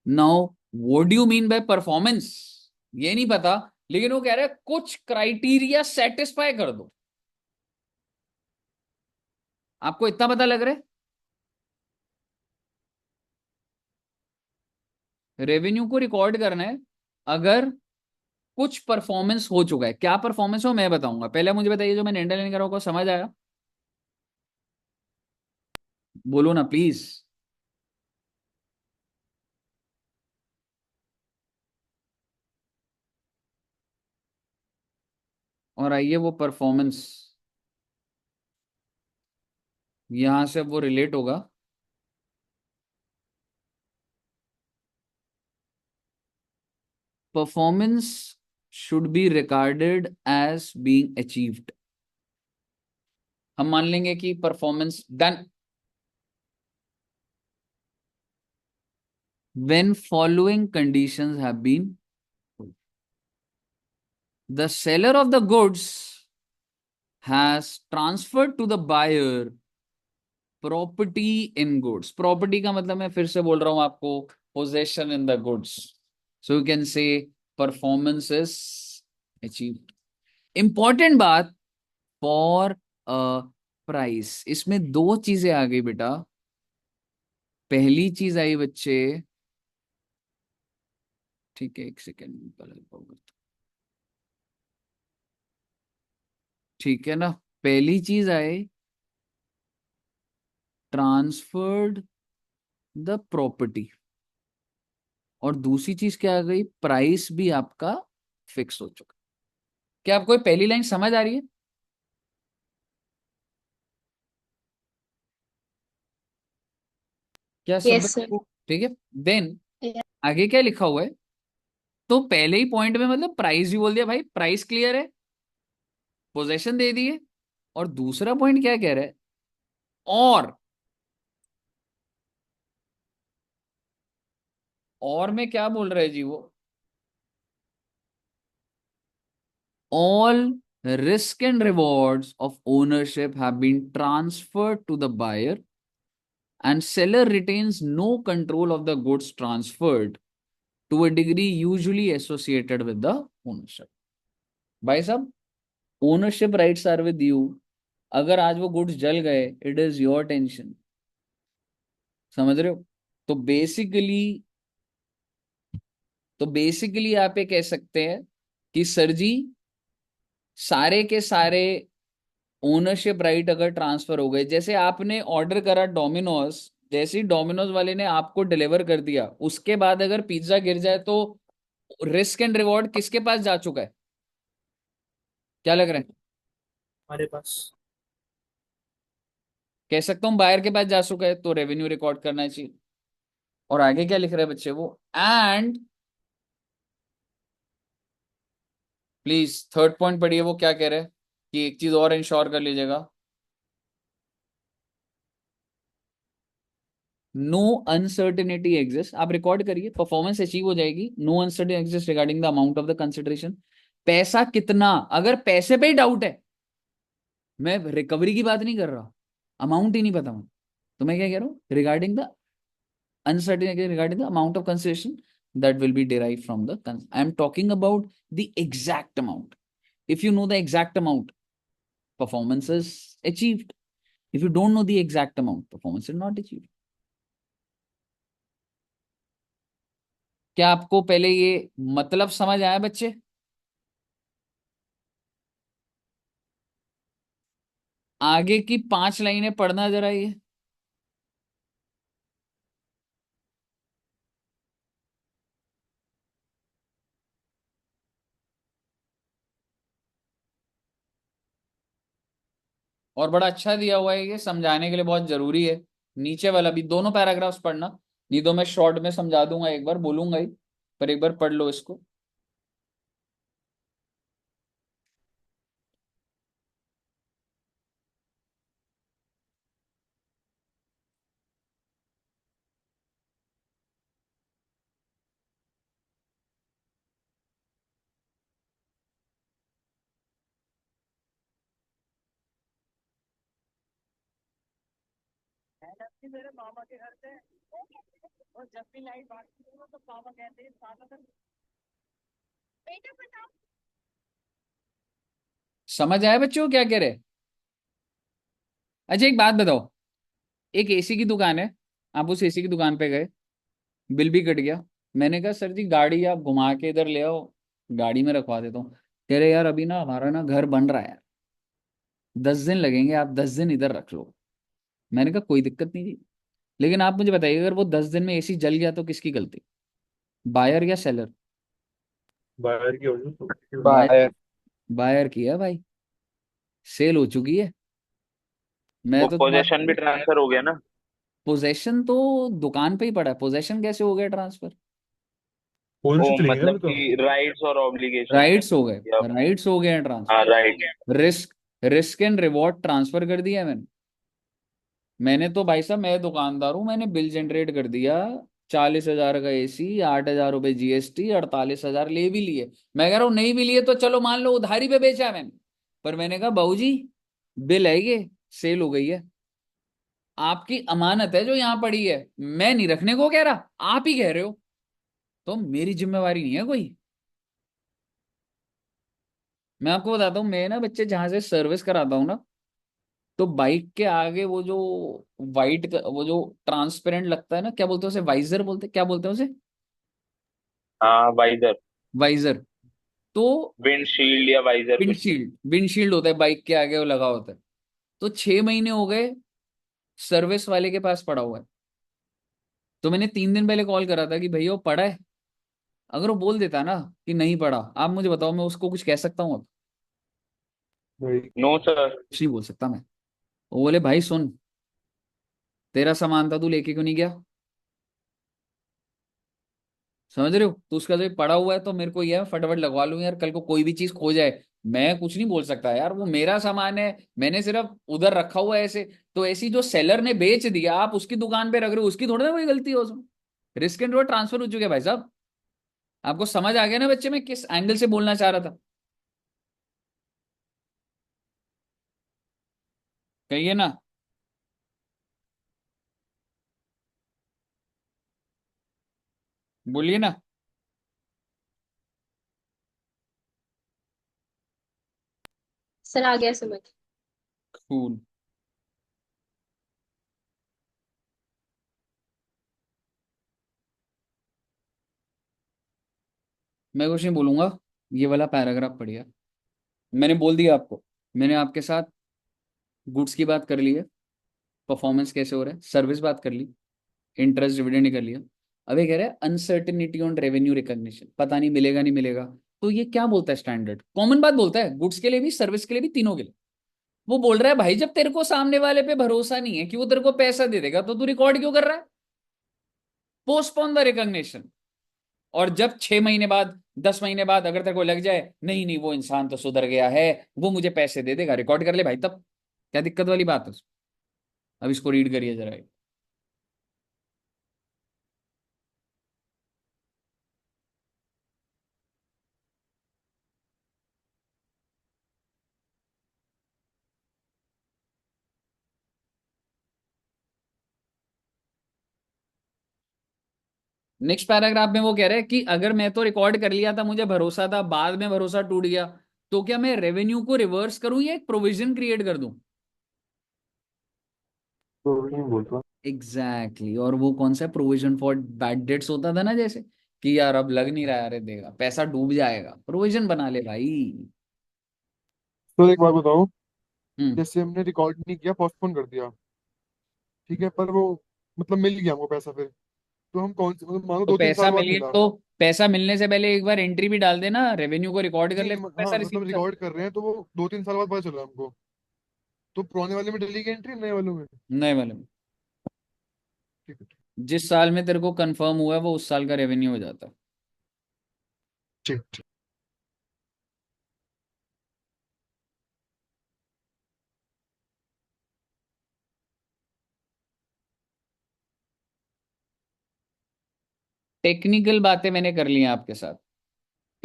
Now what do you mean by performance, ये नहीं पता, लेकिन वो कह रहे हैं कुछ क्राइटेरिया सेटिस्फाई कर दो। आपको इतना पता लग रहा है? रेवेन्यू को रिकॉर्ड करना है अगर कुछ परफॉर्मेंस हो चुका है। क्या परफॉर्मेंस हो मैं बताऊंगा, पहले मुझे बताइए जो मैंने अंडरलाइन करा होगा समझ आया? बोलो ना प्लीज। और आइए वो परफॉर्मेंस, यहां से वो रिलेट होगा। Performance should be recorded as being achieved. हम मान लेंगे कि performance done when following conditions have been, the seller of the goods has transferred to the buyer property in goods। Property का मतलब मैं फिर से बोल रहा हूं आपको, possession in the goods. So you can say performance is achieved. Important बात, फॉर प्राइस, इसमें दो चीजें आ गई बेटा। पहली चीज आई बच्चे, ठीक है एक सेकेंड, ठीक है ना। पहली चीज आए ट्रांसफर्ड द प्रॉपर्टी, और दूसरी चीज क्या आ गई? प्राइस भी आपका फिक्स हो चुका। क्या आपको ये पहली लाइन समझ आ रही है? क्या सब यस सर। बच्चों को ठीक है? देन आगे क्या लिखा हुआ है? तो पहले ही पॉइंट में मतलब प्राइस भी बोल दिया भाई, प्राइस क्लियर है, पोजेशन दे दिए। और दूसरा पॉइंट क्या कह रहा है? और में क्या बोल रहा है जी वो? All risk and rewards of ownership have been transferred to the buyer, and seller retains no control of the goods transferred to a degree usually associated with the ownership। भाई साहब, ownership rights are with you. अगर आज वो गुड्स जल गए, इट इज योर टेंशन। समझ रहे हो? तो बेसिकली, आप ये कह सकते हैं कि सर जी, सारे के सारे ओनरशिप राइट अगर ट्रांसफर हो गए, जैसे आपने ऑर्डर करा डोमिनोज, जैसे ही डोमिनोज वाले ने आपको डिलीवर कर दिया, उसके बाद अगर पिज्जा गिर जाए तो रिस्क एंड रिवॉर्ड किसके पास जा चुका है? क्या लग रहा है? हमारे पास। कह सकता हूँ बायर के पास जा चुका है, तो रेवेन्यू रिकॉर्ड करना चाहिए। और आगे क्या लिख रहे हैं बच्चे वो? एंड प्लीज थर्ड पॉइंट पढ़िए, वो क्या कह रहे हैं कि एक चीज और इंश्योर कर लीजिएगा, नो अनसर्टेनिटी एग्जिस्ट। आप रिकॉर्ड करिए, परफॉर्मेंस अचीव हो जाएगी। No uncertainty exist regarding the amount of the consideration. पैसा कितना, अगर पैसे पे ही डाउट है, मैं रिकवरी की बात नहीं कर रहा, अमाउंट ही नहीं पता मैं, तो मैं क्या कह रहा हूँ? Regarding the uncertainty regarding the amount of consideration that will be derived from the I am talking about the exact amount. If you know the exact amount, performance is achieved. If you don't know the exact amount, performance is not achieved। क्या आपको पहले ये मतलब समझ आया बच्चे? आगे की 5 लाइनें पढ़ना जरा ये। और बड़ा अच्छा दिया हुआ है, ये समझाने के लिए बहुत जरूरी है। नीचे वाला भी दोनों पैराग्राफ्स पढ़ना, नहीं तो मैं शॉर्ट में समझा दूंगा, एक बार बोलूंगा ही, पर एक बार पढ़ लो इसको। मेरे मामा के घर से, और जब भी लाइट भागती है तो पापा कहते हैं ज्यादातर। समझ आया बच्चों क्या कह रहे? अच्छा एक बात बताओ, एक एसी की दुकान है, आप उस एसी की दुकान पे गए, बिल भी कट गया। मैंने कहा सर जी गाड़ी आप घुमा के इधर ले आओ, गाड़ी में रखवा देता हूँ। कह रहे यार अभी ना हमारा ना घर बन रहा है, 10 दिन लगेंगे, आप 10 दिन इधर रख लो। मैंने कहा कोई दिक्कत नहीं जी, लेकिन आप मुझे बताइए अगर वो 10 दिन में एसी जल गया तो किसकी गलती, बायर या सेलर? बाहर की होगी तो। बायर। बाय। बायर की है भाई, सेल हो चुकी है। मैं वो तो पोजेशन भी तुम्हारा ट्रांसफर हो गया ना। पोजेशन तो दुकान पे ही पड़ा है, पोजेशन कैसे हो गया ट्रांसफर? कौन वो सी चलेंगे मतलब अभी तो। कि राइट्स और ऑब्लिगेशन में। राइट्स हो गए, या राइट्स हो गए हैं हाँ transfer. Right. Risk, risk and reward transfer कर दिया है मैंने। मैंने तो भाई साहब, मैं दुकानदार हूँ, मैंने बिल जनरेट कर दिया। 40,000 का एसी, 8,000 रुपये जीएसटी, 48,000 ले भी लिए। मैं कह रहा हूँ नहीं भी लिए तो चलो मान लो उधारी पे बेचा है मैंने, पर मैंने कहा बहू जी बिल है ये, सेल हो गई है, आपकी अमानत है जो यहाँ पड़ी है, मैं नहीं रखने को कह रहा, आप ही कह रहे हो, तो मेरी जिम्मेवारी नहीं है कोई। मैं आपको बताता हूँ, मैं ना बच्चे जहां से सर्विस कराता हूँ ना, तो बाइक के आगे वो जो वाइट, वो जो ट्रांसपेरेंट लगता है ना, क्या बोलते हैं उसे, वाइजर बोलते हैं, क्या बोलते हैं उसे? हाँ वाइजर। वाइजर। तो विंडशील्ड या वाइजर कुछ भी। विंडशील्ड, विंडशील्ड होता है बाइक के आगे, वो लगा होता है। तो 6 महीने हो गए सर्विस वाले के पास पड़ा हुआ है। तो मैंने 3 दिन पहले कॉल करा था कि भैया वो पड़ा है। अगर वो बोल देता ना कि नहीं पड़ा, आप मुझे बताओ मैं उसको कुछ कह सकता हूँ? अब भाई नो सर। कुछ नहीं बोल सकता मैं। वो बोले भाई सुन, तेरा सामान था तू लेके क्यों नहीं गया? समझ रहे हो? तो उसका जो पड़ा हुआ है तो मेरे को ये है फटाफट लगवा लूं यार, कल को कोई भी चीज खो जाए, मैं कुछ नहीं बोल सकता यार, वो मेरा सामान है, मैंने सिर्फ उधर रखा हुआ है ऐसे। तो ऐसी जो सेलर ने बेच दिया, आप उसकी दुकान पे रख रहे हो, उसकी थोड़ी ना कोई गलती है उसमें। रिस्क एंड रिवॉर्ड ट्रांसफर हो चुके हैं भाई साहब। आपको समझ आ गया ना बच्चे, मैं किस एंगल से बोलना चाह रहा था? कहिए ना। बोलिए ना। सर आ गया समझ। कूल। मैं कुछ नहीं बोलूंगा, ये वाला पैराग्राफ पढ़िए। मैंने बोल दिया आपको, मैंने आपके साथ गुड्स की बात कर ली है, परफॉर्मेंस कैसे हो रहा है, सर्विस बात कर ली, इंटरेस्ट डिविडेंड कर लिया। अब ये कह रहा है अनसर्टिनिटी ऑन रेवेन्यू रिकॉग्निशन, पता नहीं मिलेगा नहीं मिलेगा। तो ये क्या बोलता है, स्टैंडर्ड कॉमन बात बोलता है, गुड्स के लिए भी, सर्विस के लिए भी, तीनों के लिए। वो बोल रहा है भाई जब तेरे को सामने वाले पे भरोसा नहीं है कि वो तेरे को पैसा दे देगा, तो तू रिकॉर्ड क्यों कर रहा है? Postpone the recognition. और जब 6 महीने बाद, 10 महीने बाद अगर तेरे को लग जाए नहीं नहीं वो इंसान तो सुधर गया है, वो मुझे पैसे दे देगा, रिकॉर्ड कर ले भाई, तब क्या दिक्कत वाली बात है? अब इसको रीड करिए जरा। नेक्स्ट पैराग्राफ में वो कह रहे हैं कि अगर मैं तो रिकॉर्ड कर लिया था, मुझे भरोसा था, बाद में भरोसा टूट गया, तो क्या मैं रेवेन्यू को रिवर्स करूं या एक प्रोविजन क्रिएट कर दूं? तो नहीं बोलता। Exactly exactly। और वो कौन सा प्रोविजन फॉर बैड डेट्स होता था ना, जैसे कि यार अब लग नहीं रहा है, अरे देगा पैसा डूब जाएगा, प्रोविजन बना ले भाई। तो एक बात बताओ, हम्म। जैसे हमने रिकॉर्ड नहीं किया, पोस्टपोन कर दिया, ठीक है, पर वो मतलब मिल गया हमको पैसा फिर, तो हम कौन से मतलब मानो तो 2-3 साल पैसा बाद मिलिए मिला। तो पैसा मिलने से पहले एक बार एंट्री भी डाल देना, रेवेन्यू को रिकॉर्ड कर ले, नहीं फिर हाँ पैसा मतलब रिसीव कर। रिकॉर्ड कर रहे हैं तो वो 2-3 साल बाद पता चला हमको। तो पुराने वाले में डली की एंट्री, नए वालों में? नए वाले में ठीक है। जिस साल में तेरे को कंफर्म हुआ है वो उस साल का रेवेन्यू हो जाता है। ठीक ठीक। टेक्निकल बातें मैंने कर ली हैं आपके साथ,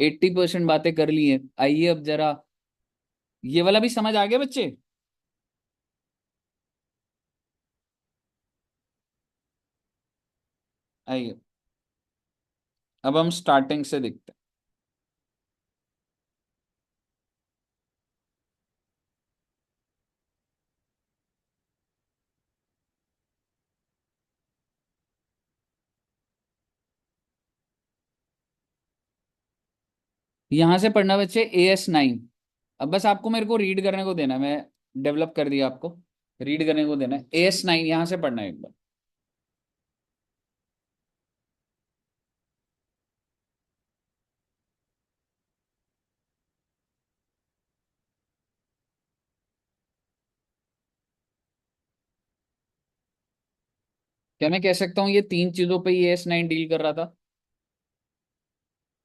80% बातें कर ली हैं। आइए अब जरा, ये वाला भी समझ आ गया बच्चे? आइए अब हम स्टार्टिंग से देखते हैं। यहां से पढ़ना बच्चे AS9। अब बस आपको मेरे को रीड करने को देना, मैं डेवलप कर दिया आपको, रीड करने को देना है। AS9 यहां से पढ़ना है एक बार। क्या मैं कह सकता हूँ ये तीन चीजों पे AS9 डील कर रहा था?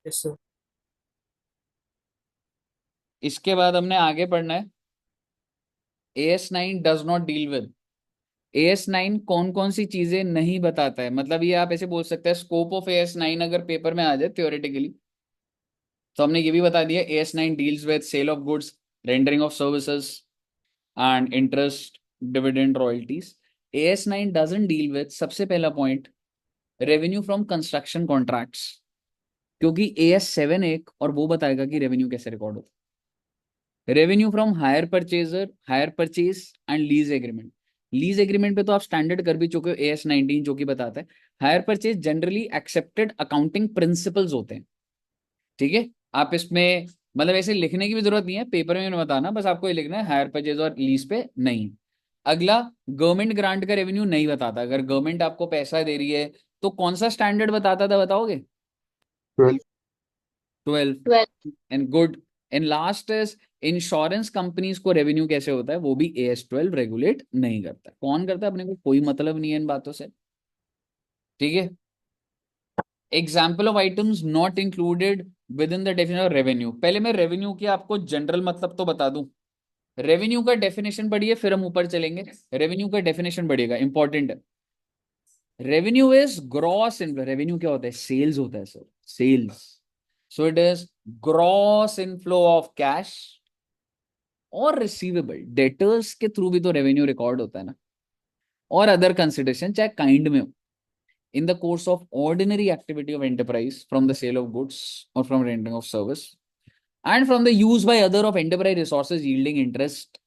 Yes sir. इसके बाद हमने आगे पढ़ना है, AS9 does not deal with. AS9 कौन कौन सी चीजें नहीं बताता है, मतलब ये आप ऐसे बोल सकते हैं स्कोप ऑफ AS9 अगर पेपर में आ जाए थ्योरेटिकली, तो हमने ये भी बता दिया AS9 deals with sale of goods, rendering of services and interest, dividend, royalties. AS9 doesn't deal with, सबसे पहला point, revenue from construction contracts, क्योंकि AS7 एक और वो बताएगा कि रेवेन्यू कैसे रिकॉर्ड होता है। Revenue from hire purchaser, hire purchase and lease agreement. Lease agreement पे तो आप स्टैंडर्ड कर भी चुके हो, AS19 जो कि बताता है hire purchase generally accepted accounting principles होते हैं। ठीक है, आप इसमें मतलब ऐसे लिखने की भी जरूरत नहीं है, पेपर में बताना, बस आपको ये लिखना है हायर परचेज और लीज पे नहीं। अगला, गवर्नमेंट ग्रांट का रेवेन्यू नहीं बताता। अगर गवर्नमेंट आपको पैसा दे रही है तो कौन सा स्टैंडर्ड बताता था, बताओगे? 12। 12। 12। And good. And last is, insurance companies को रेवेन्यू कैसे होता है, वो भी AS12 रेगुलेट नहीं करता। कौन करता है, अपने को कोई मतलब नहीं है इन बातों से। ठीक है, example of items not included with in the definition of revenue. पहले मैं रेवेन्यू की आपको जनरल मतलब तो बता दूं। रेवेन्यू का डेफिनेशन पढ़िए फिर हम ऊपर चलेंगे। रेवेन्यू का डेफिनेशन पढ़िएगा, इंपॉर्टेंट है। Revenue is gross inflow. Revenue क्या होता है? सेल्स होता है sir, sales. So it is gross inflow of cash और रिसीवेबल, डेटर्स के थ्रू भी तो रेवेन्यू रिकॉर्ड होता है ना, और अदर कंसिडरेशन चाहे काइंड में हो, in the course of ordinary activity of enterprise from the sale of goods or from rendering of service and from the use by other of enterprise resources yielding interest,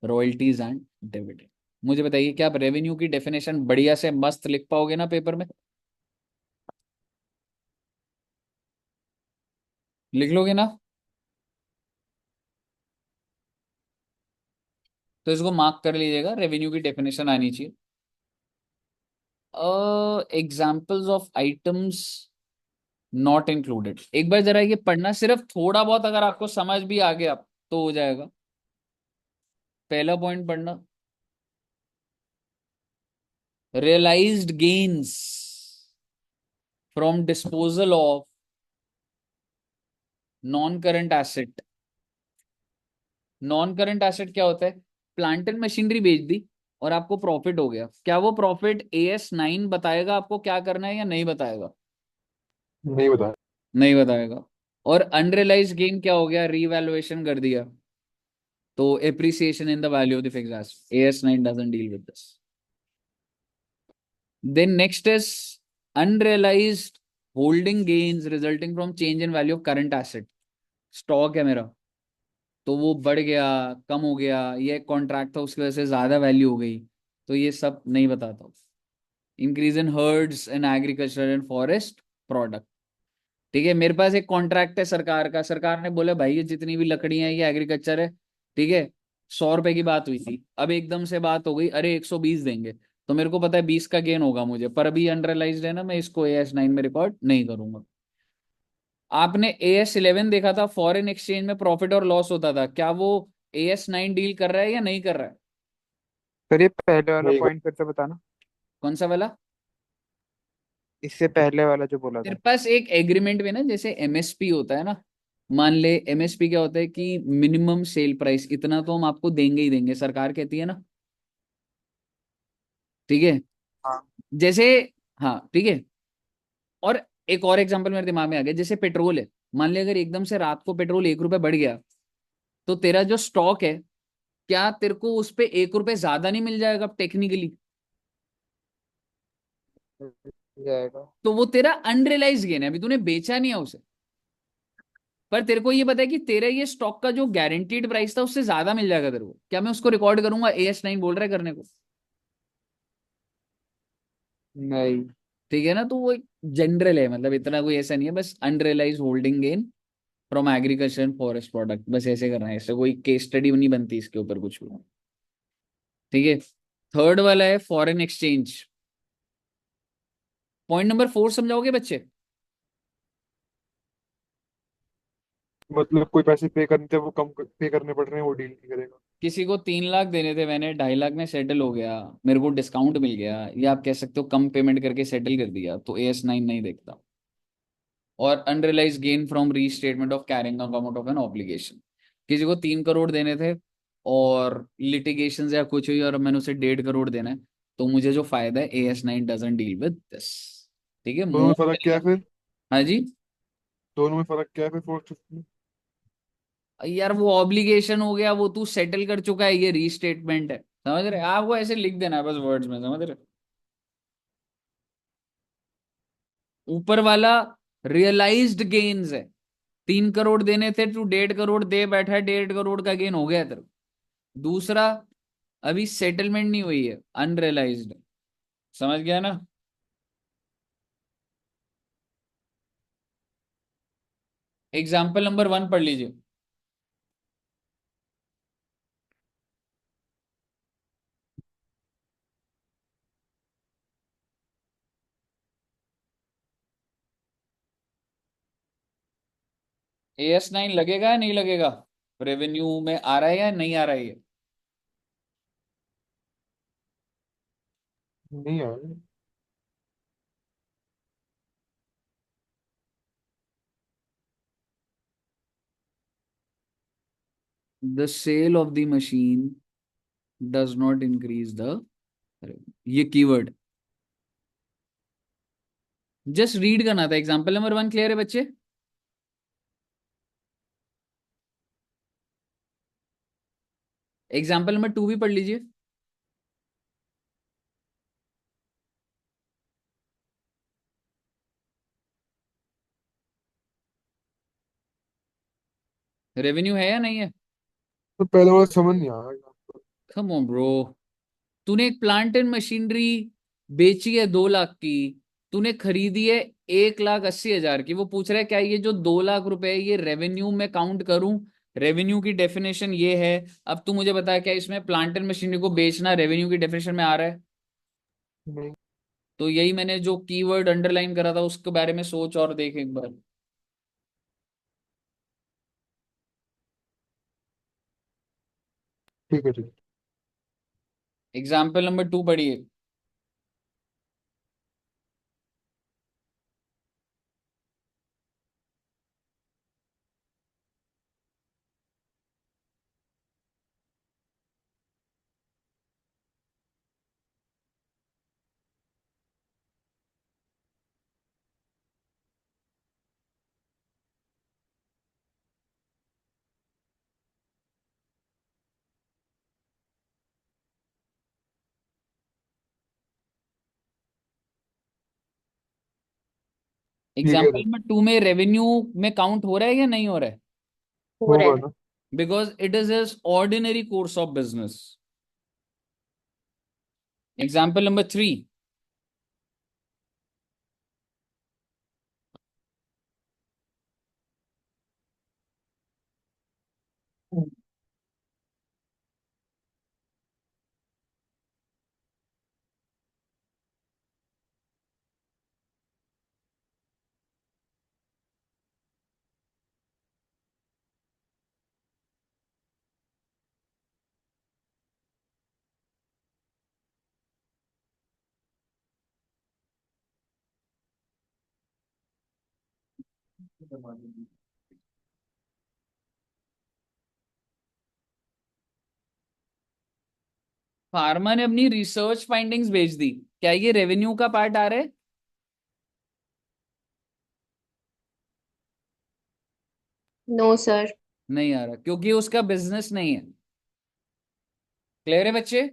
royalties and dividend। मुझे बताइए क्या आप रेवेन्यू की डेफिनेशन बढ़िया से मस्त लिख पाओगे ना पेपर में? लिख लोगे ना? तो इसको मार्क कर लीजिएगा, रेवेन्यू की डेफिनेशन आनी चाहिए। Examples of items not included, एक बार जरा ये पढ़ना, सिर्फ थोड़ा बहुत अगर आपको समझ भी आ गया तो हो जाएगा। पहला पॉइंट पढ़ना, realized gains from disposal of non current asset. Non current asset क्या होता है? प्लांट एंड मशीनरी बेच दी और आपको प्रॉफिट हो गया, क्या वो प्रॉफिट AS9 बताएगा आपको क्या करना है या नहीं बताएगा? नहीं बताया। नहीं बताएगा। और अनरियलाइज गेन क्या हो गया? रीवैल्यूएशन कर दिया, तो appreciation in the value of the fixed asset. AS9 doesn't deal with this. Then next is unrealised holding gains resulting from change in value of current asset. Stock है मेरा, तो वो बढ़ गया, कम हो गया, ये कॉन्ट्रैक्ट था उसकी वजह से ज्यादा वैल्यू हो गई, तो ये सब नहीं बताता। Increase in hertz in agriculture and forest product. ठीक है, मेरे पास एक कॉन्ट्रैक्ट है सरकार का, सरकार ने बोला भाई ये जितनी भी लकड़ियां हैं ये एग्रीकल्चर है। ठीक है, 100 रुपए की बात हुई थी, अब एकदम से बात हो गई अरे 120 देंगे, तो मेरे को पता है 20 का गेन होगा मुझे, पर अभी अनरियलाइज्ड है ना, मैं इसको AS9 में रिकॉर्ड नहीं करूंगा। आपने AS11 देखा था, फॉरेन एक्सचेंज में प्रॉफिट और लॉस होता था, क्या वो AS9 डील कर रहा है या नहीं कर रहा है? फिर ये पहले वाला नहीं। पॉइंट फिर से बताना। कौन सा वाला? इससे पहले वाला जो बोला तेरे था। पास एक एग्रीमेंट में ना, जैसे एमएसपी होता है ना, मान ले एमएसपी क्या होता है कि मिनिमम सेल प्राइस इतना तो हम आपको देंगे ही देंगे, सरकार कहती है ना। ठीक है। हाँ। जैसे, हाँ ठीक है। और एक और एग्जांपल मेरे दिमाग में आ गया, जैसे पेट्रोल है। मान ले अगर एकदम से रात को पेट्रोल 1 रुपए बढ़ गया, तो तेरा जो स्टॉक है, क्या तेरे को उस पे 1 रुपए ज्यादा नहीं मिल जाएगा टेक्निकली? जाएगा। तो वो तेरा अनरियलाइज गेन है, अभी तूने बेचा नहीं है उसे। पर तेरे को ये पता है कि तेरा ये स्टॉक का जो गारंटीड प्राइस था उससे ज्यादा मिल जाएगा तेरे को, क्या मैं उसको रिकॉर्ड करूंगा? AS9 बोल रहा है करने को। नहीं। ठीक है ना, तो वो जनरल है, मतलब इतना कोई ऐसा नहीं है, बस unrealise holding gain from agriculture forest product, बस ऐसे करना है, इससे कोई केस स्टडी नहीं बनती इसके ऊपर कुछ भी। ठीक है। थर्ड वाला है फॉरेन एक्सचेंज। पॉइंट नंबर 4 समझाओगे बच्चे? मतलब कोई पैसे पे करने थे वो कम पे करने पड़ रहे हैं, वो डील नहीं करेगा। किसी को 3 लाख देने थे, मैंने 2.5 लाख में सेटल हो गया, मेरे को डिस्काउंट मिल गया, या आप कह सकते हो कम पेमेंट करके सेटल कर दिया, तो AS9 नहीं देखता। और unrealise gain from restatement of carrying account of an obligation. किसी को 3 करोड़ देने थे, और लिटिगेशन या कुछ हुई, और मैंने उसे 1.5 करोड़ देना है, तो मुझे जो फायदा है, AS9 doesn't deal with this. ठीक है, दोनों मोर में फर्क क्या है तरीका। फिर? हाँ जी। दोनों में फर्क क्या है फिर फोर्थ फिफ्थ में? यार वो ऑब्लिगेशन हो गया, वो तू सेटल कर चुका है, ये रीस्टेटमेंट है, समझ रहे? आपको ऐसे लिख देना है बस वर्ड्स में, समझ रहे? ऊपर वाला रियलाइज्ड गेन्स है, 3 करोड़ देने थे, तू 1.5 करोड़ दे बैठा है, 1.5 करोड़ का गेन हो गया तेरे को। दूसरा, अभी सेटलमेंट नहीं हुई है, अनरियलाइज्ड। समझ गया ना? एग्जाम्पल नंबर 1 पढ़ लीजिए। AS9 लगेगा या नहीं लगेगा? रेवेन्यू में आ रहा है या नहीं आ रहा है ये? नहीं यार। The sale of the machine does not increase the, ये कीवर्ड जस्ट रीड करना था। एग्जाम्पल नंबर 1 क्लियर है बच्चे? एग्जाम्पल नंबर 2 भी पढ़ लीजिए। रेवेन्यू है या नहीं है? तो पहले वाला समझ नहीं आया। Come on bro. तूने एक प्लांट एंड मशीनरी बेची है 2 लाख की, तूने खरीदी है 1,80,000 की। वो पूछ रहा है क्या ये जो 2 लाख रुपए है, ये रेवेन्यू में काउंट करूं? रेवेन्यू की डेफिनेशन ये है। अब तू मुझे बता, क्या इसमें प्लांट एंड मशीनरी को बेचना रेवेन्यू की डेफिनेशन में आ रहा है? नहीं। तो यही मैंने जो कीवर्ड अंडरलाइन करा था उसके बारे में सोच और देख एक बार। ठीक है ठीक है। एग्जाम्पल नंबर 2 पढ़िए। क्लियर एग्जाम्पल है। नंबर 2 में रेवेन्यू में काउंट हो रहा है या नहीं हो रहा है? हो रहा होगा है। ना। Because it is is ordinary course of business. Example number 3। Pharma ने अपनी रिसर्च फाइंडिंग्स भेज दी, क्या ये रेवेन्यू का पार्ट आ रहा है? No sir. नहीं आ रहा क्योंकि उसका बिजनेस नहीं है। क्लियर है बच्चे?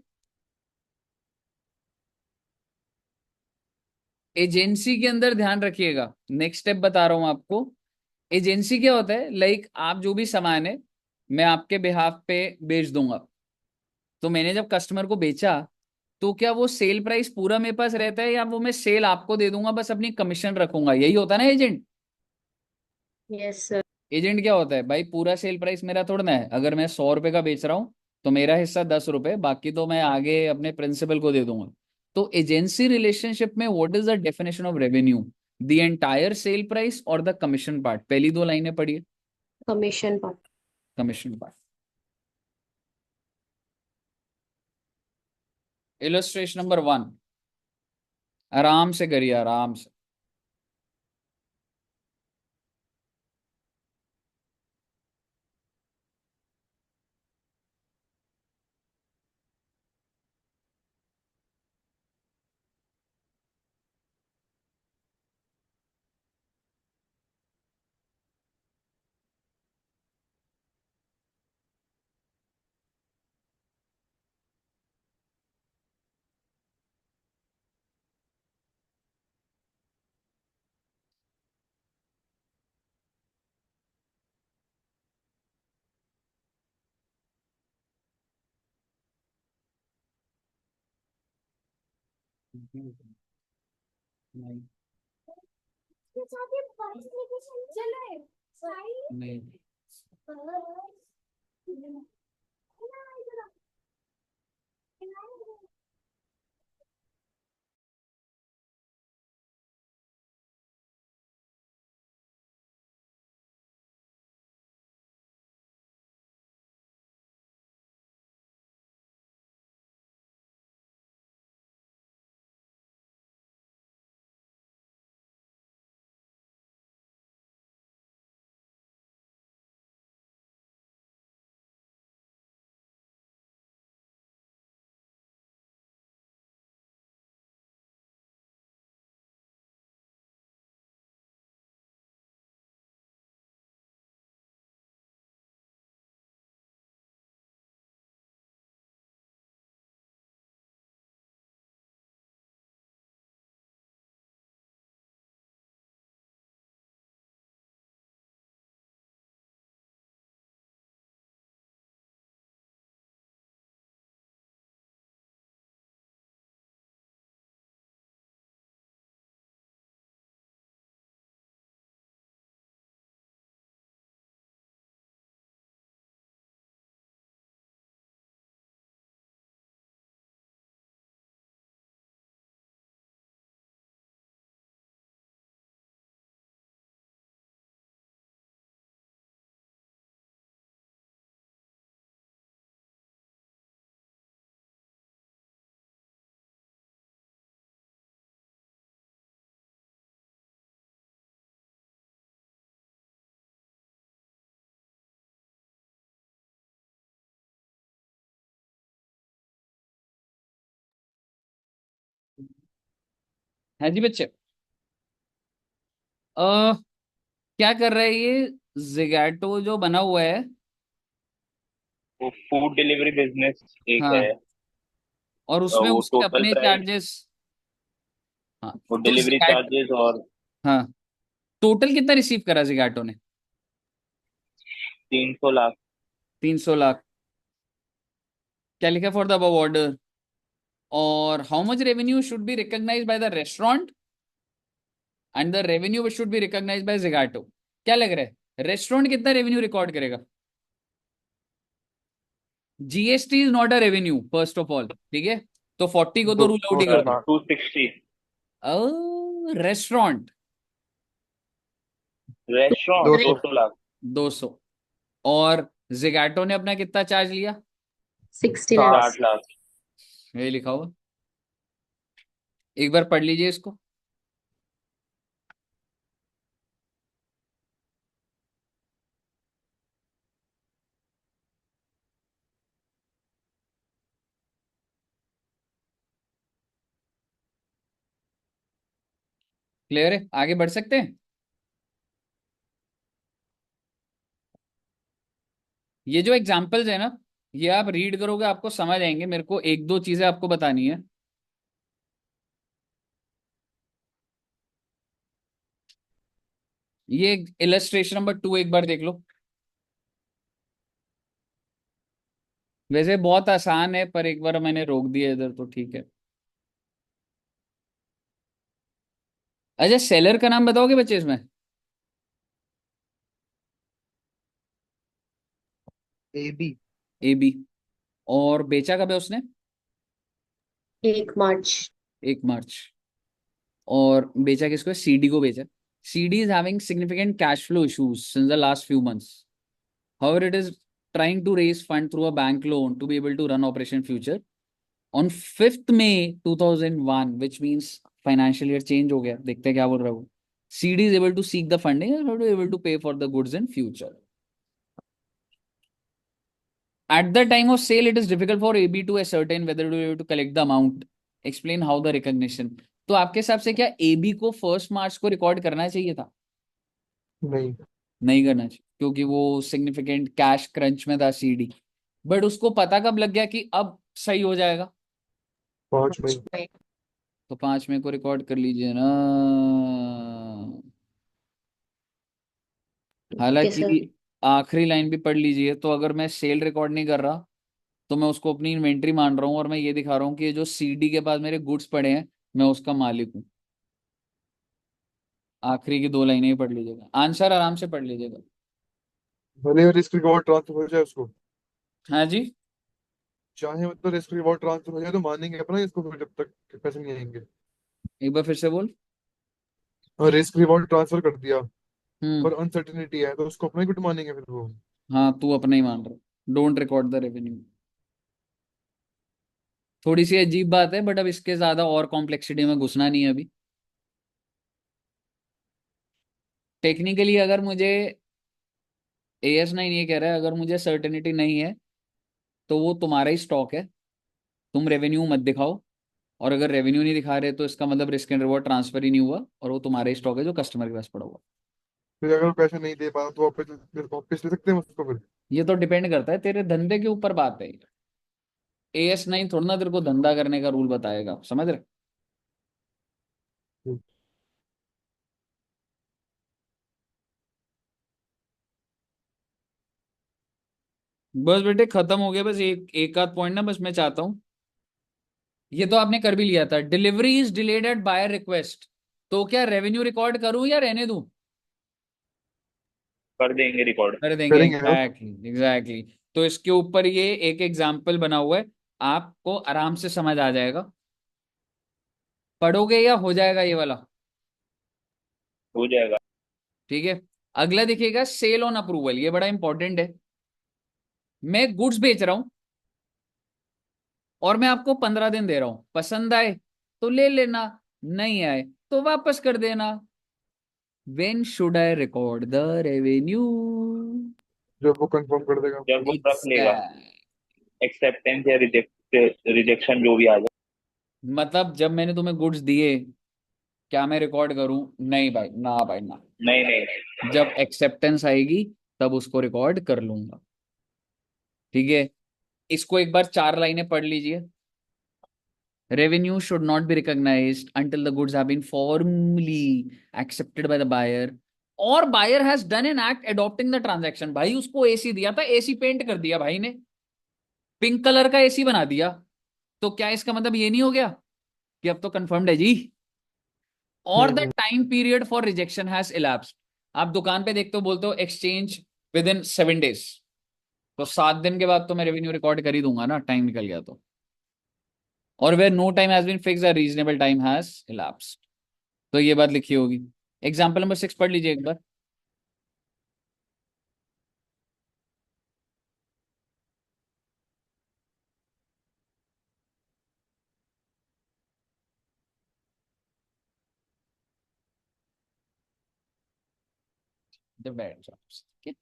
एजेंसी के अंदर ध्यान रखिएगा, नेक्स्ट स्टेप बता रहा हूं आपको। एजेंसी क्या होता है? लाइक आप जो भी सामान है मैं आपके बिहाफ पे बेच दूंगा, तो मैंने जब कस्टमर को बेचा तो क्या वो सेल प्राइस पूरा मेरे पास रहता है या वो मैं सेल आपको दे दूंगा बस अपनी कमीशन रखूंगा? यही होता है ना एजेंट। Yes sir. एजेंट क्या होता है भाई? पूरा सेल प्राइस मेरा थोड़ा ना है। अगर मैं 100 रुपए का बेच रहा हूँ तो मेरा हिस्सा 10 रुपए, बाकी तो मैं आगे अपने प्रिंसिपल को दे दूंगा। तो एजेंसी रिलेशनशिप में what is the definition of revenue? The entire sale price और द कमीशन पार्ट। पहली दो लाइनें पढ़िए। Commission part. Commission part. Illustration number 1, आराम से करिए, आराम से। नहीं, नहीं। हाँ जी बच्चे। क्या कर रहा है ये जिगैटो जो बना हुआ है? वो फूड डिलीवरी बिजनेस एक है। हाँ, और उसमें वो उसके टोटल अपने प्राइस, चार्जेस। हाँ, वो तो डिलीवरी जिगैट चार्जेस और हाँ, टोटल कितना रिसीव करा जिगैटो ने? 300 लाख। 300 लाख। क्या लिखा फॉर द अबव ऑर्डर? और how much revenue should be recognised by the restaurant and the revenue should be recognised by Zigato. क्या लग रहा है रेस्टोरेंट कितना रेवेन्यू रिकॉर्ड करेगा? GST is not a revenue first of all, ठीक है? तो 40 को तो दो रूल आउट दो ही सौ कर दो। लाख 260। रेस्टोरेंट रेस्टोरेंट दो नहीं, सौ 200 लाख। 200। और जिगैटो ने अपना कितना चार्ज लिया? 60 साठ। लैक्स। 60 लाख। ये लिखा हुआ, एक बार पढ़ लीजिए इसको। क्लियर है, आगे बढ़ सकते हैं। ये जो एग्जाम्पल्स है ना, ये आप रीड करोगे आपको समझ आएंगे। मेरे को एक दो चीजें आपको बतानी है। ये इलस्ट्रेशन नंबर 2 एक बार देख लो। वैसे बहुत आसान है, पर एक बार मैंने रोक दिया इधर तो ठीक है। अच्छा, सेलर का नाम बताओगे बच्चे इसमें? A B. A B. और बेचा कब है उसने? 1 मार्च। 1 मार्च। और बेचा किसको है? सीडी को बेचा। CD is having significant cash flow issues since the last few months. However, it is trying to raise fund through a bank loan to be able to run operation future. On 5th May 2001, which means financial year change हो गया। देखते हैं क्या बोल रहा है वो। CD is able to seek the funding and be able to pay for the goods in future. At the time of sale, it is difficult for AB to ascertain whether to be able to collect the amount. Explain how the recognition. तो आपके हिसाब से क्या AB को 1 मार्च को रिकॉर्ड करना चाहिए था? नहीं। नहीं करना चाहिए, क्योंकि वो सिग्निफिकेंट कैश क्रंच में था CD। बट उसको पता कब लग गया कि अब सही हो जाएगा? 5 मई। तो 5 मई को रिकॉर्ड कर लीजिए ना। Okay sir. हालांकि आखिरी लाइन भी पढ़ लीजिए। तो अगर मैं सेल रिकॉर्ड नहीं कर रहा तो मैं उसको अपनी इन्वेंट्री मान रहा हूँ, और मैं ये दिखा रहा हूँ कि ये जो सीडी के पास मेरे गुड्स पड़े हैं, मैं उसका मालिक हूँ। आखिरी की 2 लाइनें ही पढ़ लीजिएगा, आंसर आराम से पढ़ लीजिएगा। भले रिस्क रिवॉर्ड ट्रांसफर हो जाए उसको, हाँ जी। चाहे मतलब रिस्क रिवॉर्ड ट्रांसफर हो जाए तो मानेंगे अपना इसको, फिर जब तक पैसे नहीं आएंगे। एक बार फिर से बोल। और रिस्क रिवॉर्ड ट्रांसफर कर दिया हम्म। पर अनसर्टिनिटी है तो उसको अपना ही गुट मानेंगे फिर वो। हाँ, तू अपना ही मान रहा। Don't record the revenue. थोड़ी सी अजीब बात है, बट अब इसके ज्यादा और कॉम्प्लेक्सिटी में घुसना नहीं है अभी। टेक्निकली अगर मुझे AS9 ये कह रहा है, अगर मुझे सर्टेनिटी नहीं है तो वो तुम्हारा ही स्टॉक है, तुम रेवेन्यू मत दिखाओ। और अगर रेवेन्यू नहीं दिखा रहे तो इसका मतलब रिस्क एंड रिवॉर्ड ट्रांसफर ही नहीं हुआ, और वो तुम्हारा ही स्टॉक है जो कस्टमर के पास पड़ा हुआ। फिर अगर वो पैसे नहीं दे पाता तो वापस वापस ले सकते हैं उसको फिर। ये तो डिपेंड करता है तेरे धंधे के ऊपर बात है। AS9 थोड़ा ना तेरे को धंधा करने का रूल बताएगा, समझ रहे? बस बेटे खत्म हो गया। बस एक एक आध पॉइंट ना बस मैं चाहता हूँ। ये तो आपने कर भी लिया था। Delivery is delayed at buyer request. तो क्या रेवेन्यू रिकॉर्ड करूं या रहने दूं? कर देंगे रिकॉर्ड। कर देंगे, करेंगे ना। Exactly exactly. तो इसके ऊपर ये एक एग्जाम्पल बना हुआ है, आपको आराम से समझ आ जाएगा। पढ़ोगे या हो जाएगा ये वाला? हो जाएगा। ठीक है। अगला देखिएगा, सेल ऑन अप्रूवल। ये बड़ा इंपॉर्टेंट है। मैं गुड्स बेच रहा हूं और मैं आपको 15 दिन दे रहा हूं। पसंद आए तो ले लेना, नहीं आए तो वापस कर देना। When should I record the revenue? जब वो कंफर्म कर देगा। जब वो रख लेगा, एग्जैक्ट। एक्सेप्टेंस या रिजेक्शन जो भी आ जाए। मतलब जब मैंने तुम्हें गुड्स दिए, क्या मैं रिकॉर्ड करूं? नहीं भाई, ना भाई ना। नहीं नहीं। जब एक्सेप्टेंस आएगी तब उसको रिकॉर्ड कर लूंगा। ठीक है। इसको एक बार 4 लाइनें पढ़ लीजिए। Revenue should not be recognized until the goods have been formally accepted by the buyer or buyer has done an act adopting the transaction। भाई उसको AC दिया था, AC पेंट कर दिया भाई ने, पिंक कलर का AC बना दिया। तो क्या इसका मतलब ये नहीं हो गया कि अब तो कंफर्म्ड है जी? और the hmm. Time period for rejection has elapsed। आप दुकान पे देखते हो, बोलते हो एक्सचेंज विद इन 7 days। तो 7 दिन के बाद तो मैं रेवेन्यू रिकॉर्ड कर ही दूंगा ना, टाइम निकल गया तो। और where no time has been fixed, a reasonable time has elapsed। तो ये बात लिखी होगी। एग्जाम्पल नंबर 6 पढ़ लीजिए एक बार। The bad jobs। ठीक है?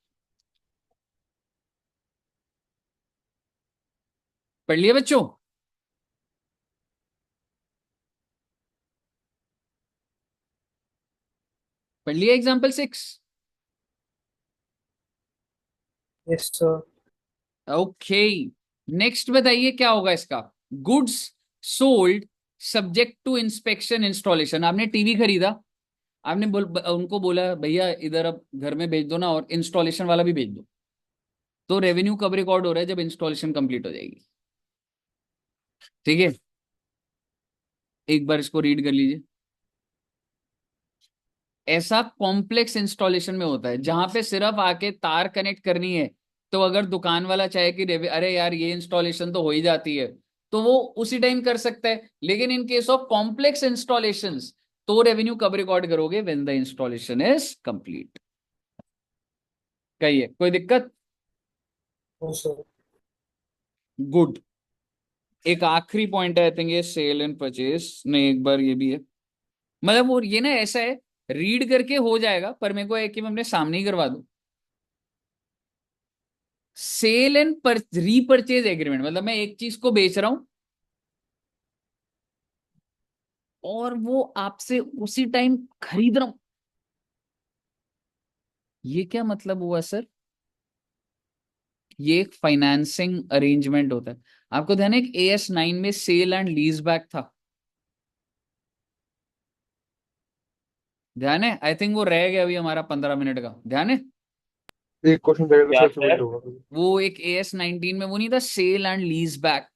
पढ़ लिया बच्चों? पढ़ लिया example 6? Yes, sir. Okay, next बताइए क्या होगा इसका। Goods sold subject to inspection installation. आपने टीवी खरीदा, आपने उनको बोला भैया इधर अब घर में भेज दो ना, और इंस्टॉलेशन वाला भी भेज दो। तो रेवेन्यू कब रिकॉर्ड हो रहा है? जब इंस्टॉलेशन कंप्लीट हो जाएगी। ठीक है, एक बार इसको रीड कर लीजिए। ऐसा कॉम्प्लेक्स इंस्टॉलेशन में होता है जहां पे सिर्फ आके तार कनेक्ट करनी है। तो अगर दुकान वाला चाहे कि अरे यार ये इंस्टॉलेशन तो हो ही जाती है, तो वो उसी टाइम कर सकता है। लेकिन in case of complex installations, तो रेवेन्यू कब रिकॉर्ड करोगे? When the installation is complete. कहिए, कोई दिक्कत? No, sir. गुड। एक आखिरी पॉइंट है, आई थिंक ये सेल एंड परचेज नहीं, एक बार ये भी है। मतलब वो ये ना ऐसा है, रीड करके हो जाएगा, पर मेरे को है कि मैं अपने सामने ही करवा दूं। सेल एंड रीपरचेज एग्रीमेंट मतलब मैं एक चीज को बेच रहा हूं और वो आपसे उसी टाइम खरीद रहा हूं। ये क्या मतलब हुआ सर? ये एक फाइनेंसिंग अरेंजमेंट होता है। आपको ध्यान है, एक AS9 में सेल एंड लीज बैक था, ध्यान है? आई थिंक वो रह गया अभी हमारा 15 मिनट का, ध्यान है? एक क्वेश्चन रहेगा तो क्या शायद से वही सर? होगा। वो एक AS19 में वो नहीं था, सेल एंड लीज बैक,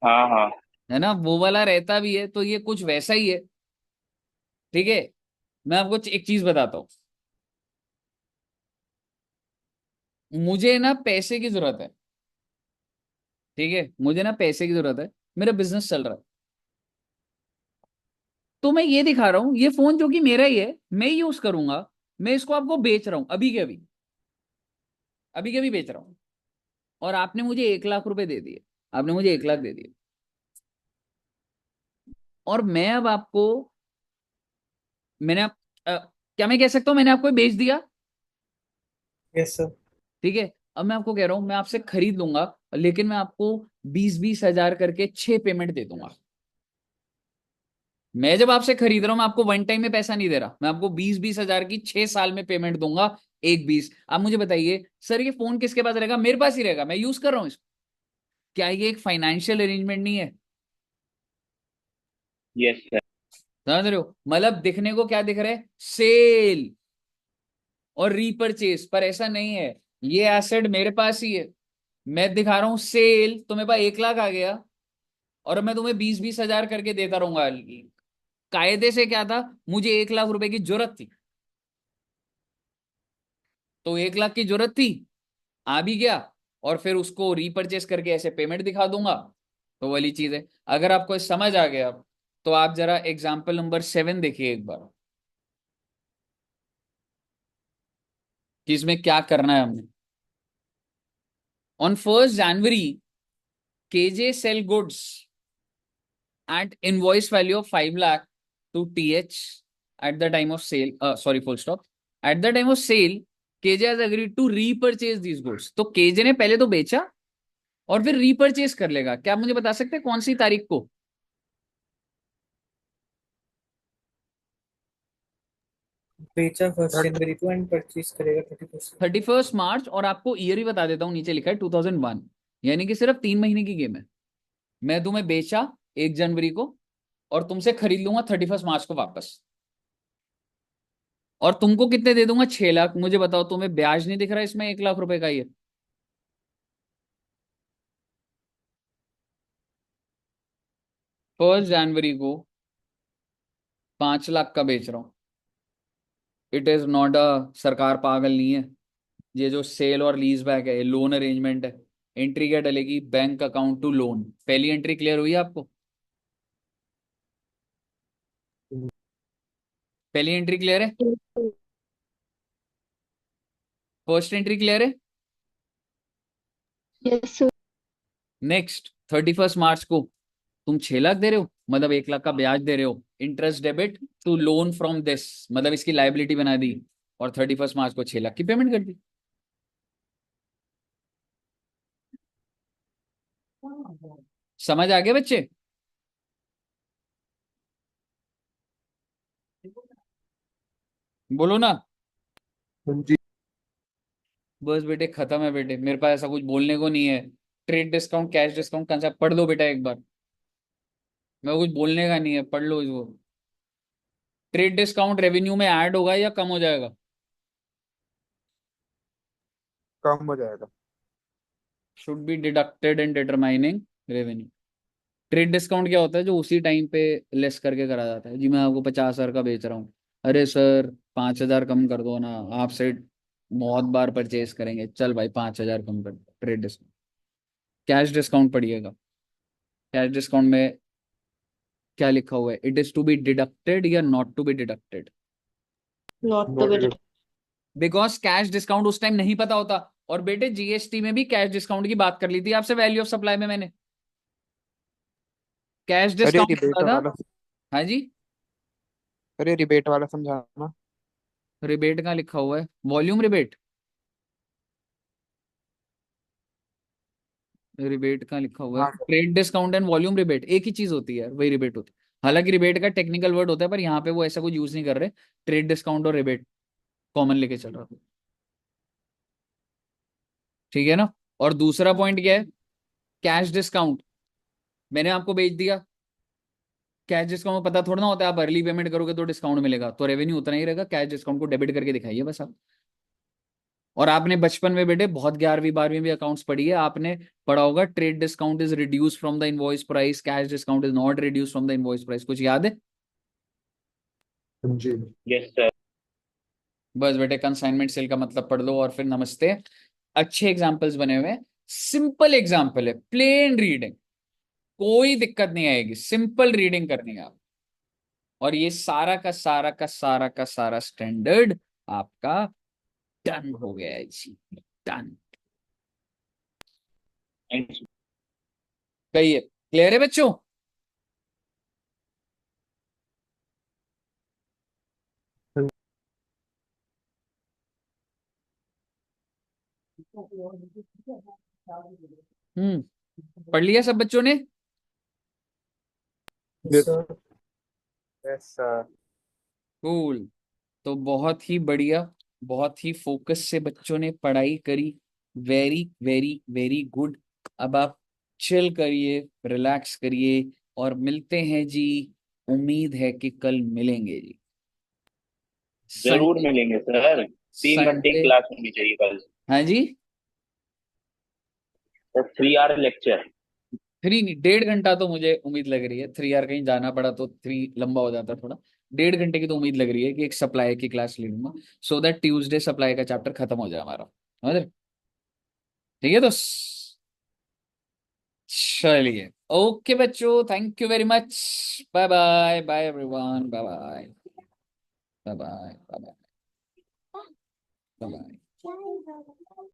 हाँ हाँ। है ना? वो वाला रहता भी है, तो ये कुछ वैसा ही है। ठीक है, मैं आपको एक चीज बताता हूं। मुझे ना पैसे की जरूरत है, ठीक है, मुझे ना पैसे की जरूरत है, मेरा बिजनेस चल रहा है। तो मैं ये दिखा रहा हूं, ये फोन जो कि मेरा ही है, मैं यूज करूंगा, मैं इसको आपको बेच रहा हूं अभी के अभी, अभी के अभी बेच रहा हूं। और आपने मुझे 1 लाख रुपए दे दिए, आपने मुझे 1 लाख दे दिए, और मैं अब आपको, मैंने क्या मैं कह सकता हूं मैंने आपको बेच दिया? Yes, sir. ठीक है, अब मैं आपको कह रहा हूं मैं आपसे खरीद लूंगा, लेकिन मैं आपको 20-20 हजार करके 6 पेमेंट दे दूंगा। मैं जब आपसे खरीद रहा हूं, मैं आपको वन टाइम में पैसा नहीं दे रहा, मैं आपको 20-20 हजार की 6 साल में पेमेंट दूंगा, एक 20। आप मुझे बताइए सर, ये फोन किसके पास रहेगा? मेरे पास ही रहेगा, मैं यूज कर रहा हूं इसको। क्या ये एक फाइनेंशियल अरेंजमेंट नहीं है? Yes sir. समझ रहे हो? मतलब दिखने को क्या दिख रहा है? सेल और रीपरचेज, पर ऐसा नहीं है। ये एसेट मेरे पास ही है, मैं दिखा रहा हूं सेल, तो मेरे पास 1 लाख आ गया, और मैं तुम्हें 20-20 हजार करके देता रहूंगा। कायदे से क्या था, मुझे 1 लाख रुपए की जरूरत थी, तो 1 लाख की जरूरत थी, आ भी गया, और फिर उसको रीपरचेस करके ऐसे पेमेंट दिखा दूंगा। तो वाली चीज है। अगर आपको समझ आ गया, तो आप जरा एग्जाम्पल नंबर 7 देखिए एक बार, कि इसमें क्या करना है हमने। On 1st January, KJ sell goods at invoice value of 5 lakh to TH at the time of sale, sorry, full stop. At the time of sale, KJ has agreed to repurchase these goods. तो KJ ने पहले तो बेचा और फिर रीपरचेज कर लेगा। क्या आप मुझे बता सकते हैं कौन सी तारीख को? बेचा 1st जनवरी को एंड परचेज करेगा 31st। 31 मार्च, और आपको ईयर ही बता देता हूँ, नीचे लिखा है 2001, यानी कि सिर्फ 3 महीने की गेम है। मैं तुम्हें बेचा 1 जनवरी को, और तुमसे खरीद लूंगा 31 मार्च को वापस, और तुमको कितने दे दूंगा? 6 लाख। मुझे बताओ, तुम्हें ब्याज नहीं दिख रहा इसमें 1 लाख रुपए का? ये 1 जनवरी को 5 लाख का बेच रहा हूं। इट इज नॉट अ, सरकार पागल नहीं है। ये जो सेल और लीज बैक है, ये लोन अरेंजमेंट है। एंट्री क्या डलेगी? Bank account to loan. पहली एंट्री क्लियर हुई है आपको? पहली एंट्री क्लियर है? फर्स्ट एंट्री क्लियर है? Yes, sir. नेक्स्ट, 31 मार्च को तुम 6 लाख दे रहे हो, मतलब 1 लाख का ब्याज दे रहे हो, interest debit to loan from this, मतलब इसकी लाइबिलिटी बना दी, और 31 मार्च को 6 लाख की पेमेंट कर दी। समझ आ गया बच्चे? बोलो ना। हाँ जी। बस बेटे खत्म है बेटे, मेरे पास ऐसा कुछ बोलने को नहीं है। Trade discount, cash discount, concept पढ़ लो बेटा एक बार। मेरे को कुछ बोलने का नहीं है, पढ़ लो इसको। ट्रेड डिस्काउंट रेवेन्यू में ऐड होगा या कम हो जाएगा? कम हो जाएगा। Should be deducted in determining revenue. Trade discount क्या होता है? जो उसी टाइम पे लेस करके करा जाता है। जी मैं आपको 50,000 का बेच रहा हूँ, अरे सर 5,000 कम कर दो ना, आपसे बहुत बार परचेज करेंगे, चल भाई 5,000 कम कर दो, ट्रेड डिस्काउंट। कैश डिस्काउंट पढ़िएगा। कैश डिस्काउंट में क्या लिखा हुआ है? It is to be deducted या not to be deducted? Not to not be deduct. Because cash discount उस टाइम नहीं पता होता। और बेटे जीएसटी में भी कैश डिस्काउंट की बात कर ली थी आपसे, वैल्यू ऑफ सप्लाई में मैंने। कैश अरे डिस्काउंट रिबेट था। वाला, हाँ जी। अरे रिबेट वाला समझाना। रिबेट कहाँ लिखा हुआ है? Volume rebate. रिबेट कहाँ लिखा हुआ है? हाँ sir. Trade discount and volume rebate एक ही चीज होती है, वही रिबेट होती है। हालांकि रिबेट का टेक्निकल वर्ड होता है, पर यहाँ पे वो ऐसा कुछ यूज नहीं कर रहे। ट्रेड डिस्काउंट और रिबेट कॉमन लेके चल रहा है। ठीक है ना? और दूसरा पॉइंट क्या है? कैश डिस्काउंट मैंने आपको भेज दिया। कैश डिस्काउंट में पता थोड़ा ना होता है, आप अर्ली पेमेंट करोगे तो डिस्काउंट मिलेगा, तो रेवेन्यू उतना ही रहेगा। कैश डिस्काउंट को डेबिट करके दिखाइए बस आप। और आपने बचपन में बेटे बहुत 11वीं 12वीं भी अकाउंट्स पढ़ी है, आपने पढ़ा होगा trade discount is reduce from the invoice price, cash discount is not reduce from the invoice price. कुछ याद है? हाँ जी। Yes sir. बस बेटे कंसाइनमेंट सेल का मतलब पढ़ लो और फिर नमस्ते। अच्छे एग्जाम्पल्स बने हुए हैं, सिंपल एग्जाम्पल है, प्लेन रीडिंग, कोई दिक्कत नहीं आएगी, सिंपल रीडिंग करनी है आप। और ये सारा का सारा का सारा का सारा स्टैंडर्ड आपका डन हो गया है जी। डन। थैंक्स। कहिए, क्लियर है बच्चों? पढ़ लिया सब बच्चों ने? Yes, sir. Yes sir. Cool. तो बहुत ही बढ़िया, बहुत ही फोकस से बच्चों ने पढ़ाई करी। Very very very good. अब आप चिल करिए, रिलैक्स करिए, और मिलते हैं जी। उम्मीद है कि कल मिलेंगे जी। जरूर संडे। मिलेंगे सर। 3 घंटे की संडे। क्लास होनी चाहिए कल। हाँ जी। Sir 3 our lecture. 3 नहीं, 1.5 घंटा तो मुझे उम्मीद लग रही है। 3 आवर कहीं जाना पड़ा तो 3 लंबा हो जाता थोड़ा। 1.5 घंटे की तो उम्मीद लग रही है कि एक सप्लाई की क्लास ले लूंगा, सो दैट ट्यूसडे सप्लाई का चैप्टर खत्म हो जाए हमारा। समझ रहे? ठीक है दोस्त। चलिए, ओके बच्चों, thank you very much. Bye bye, bye everyone, bye bye, bye bye, bye bye, bye bye.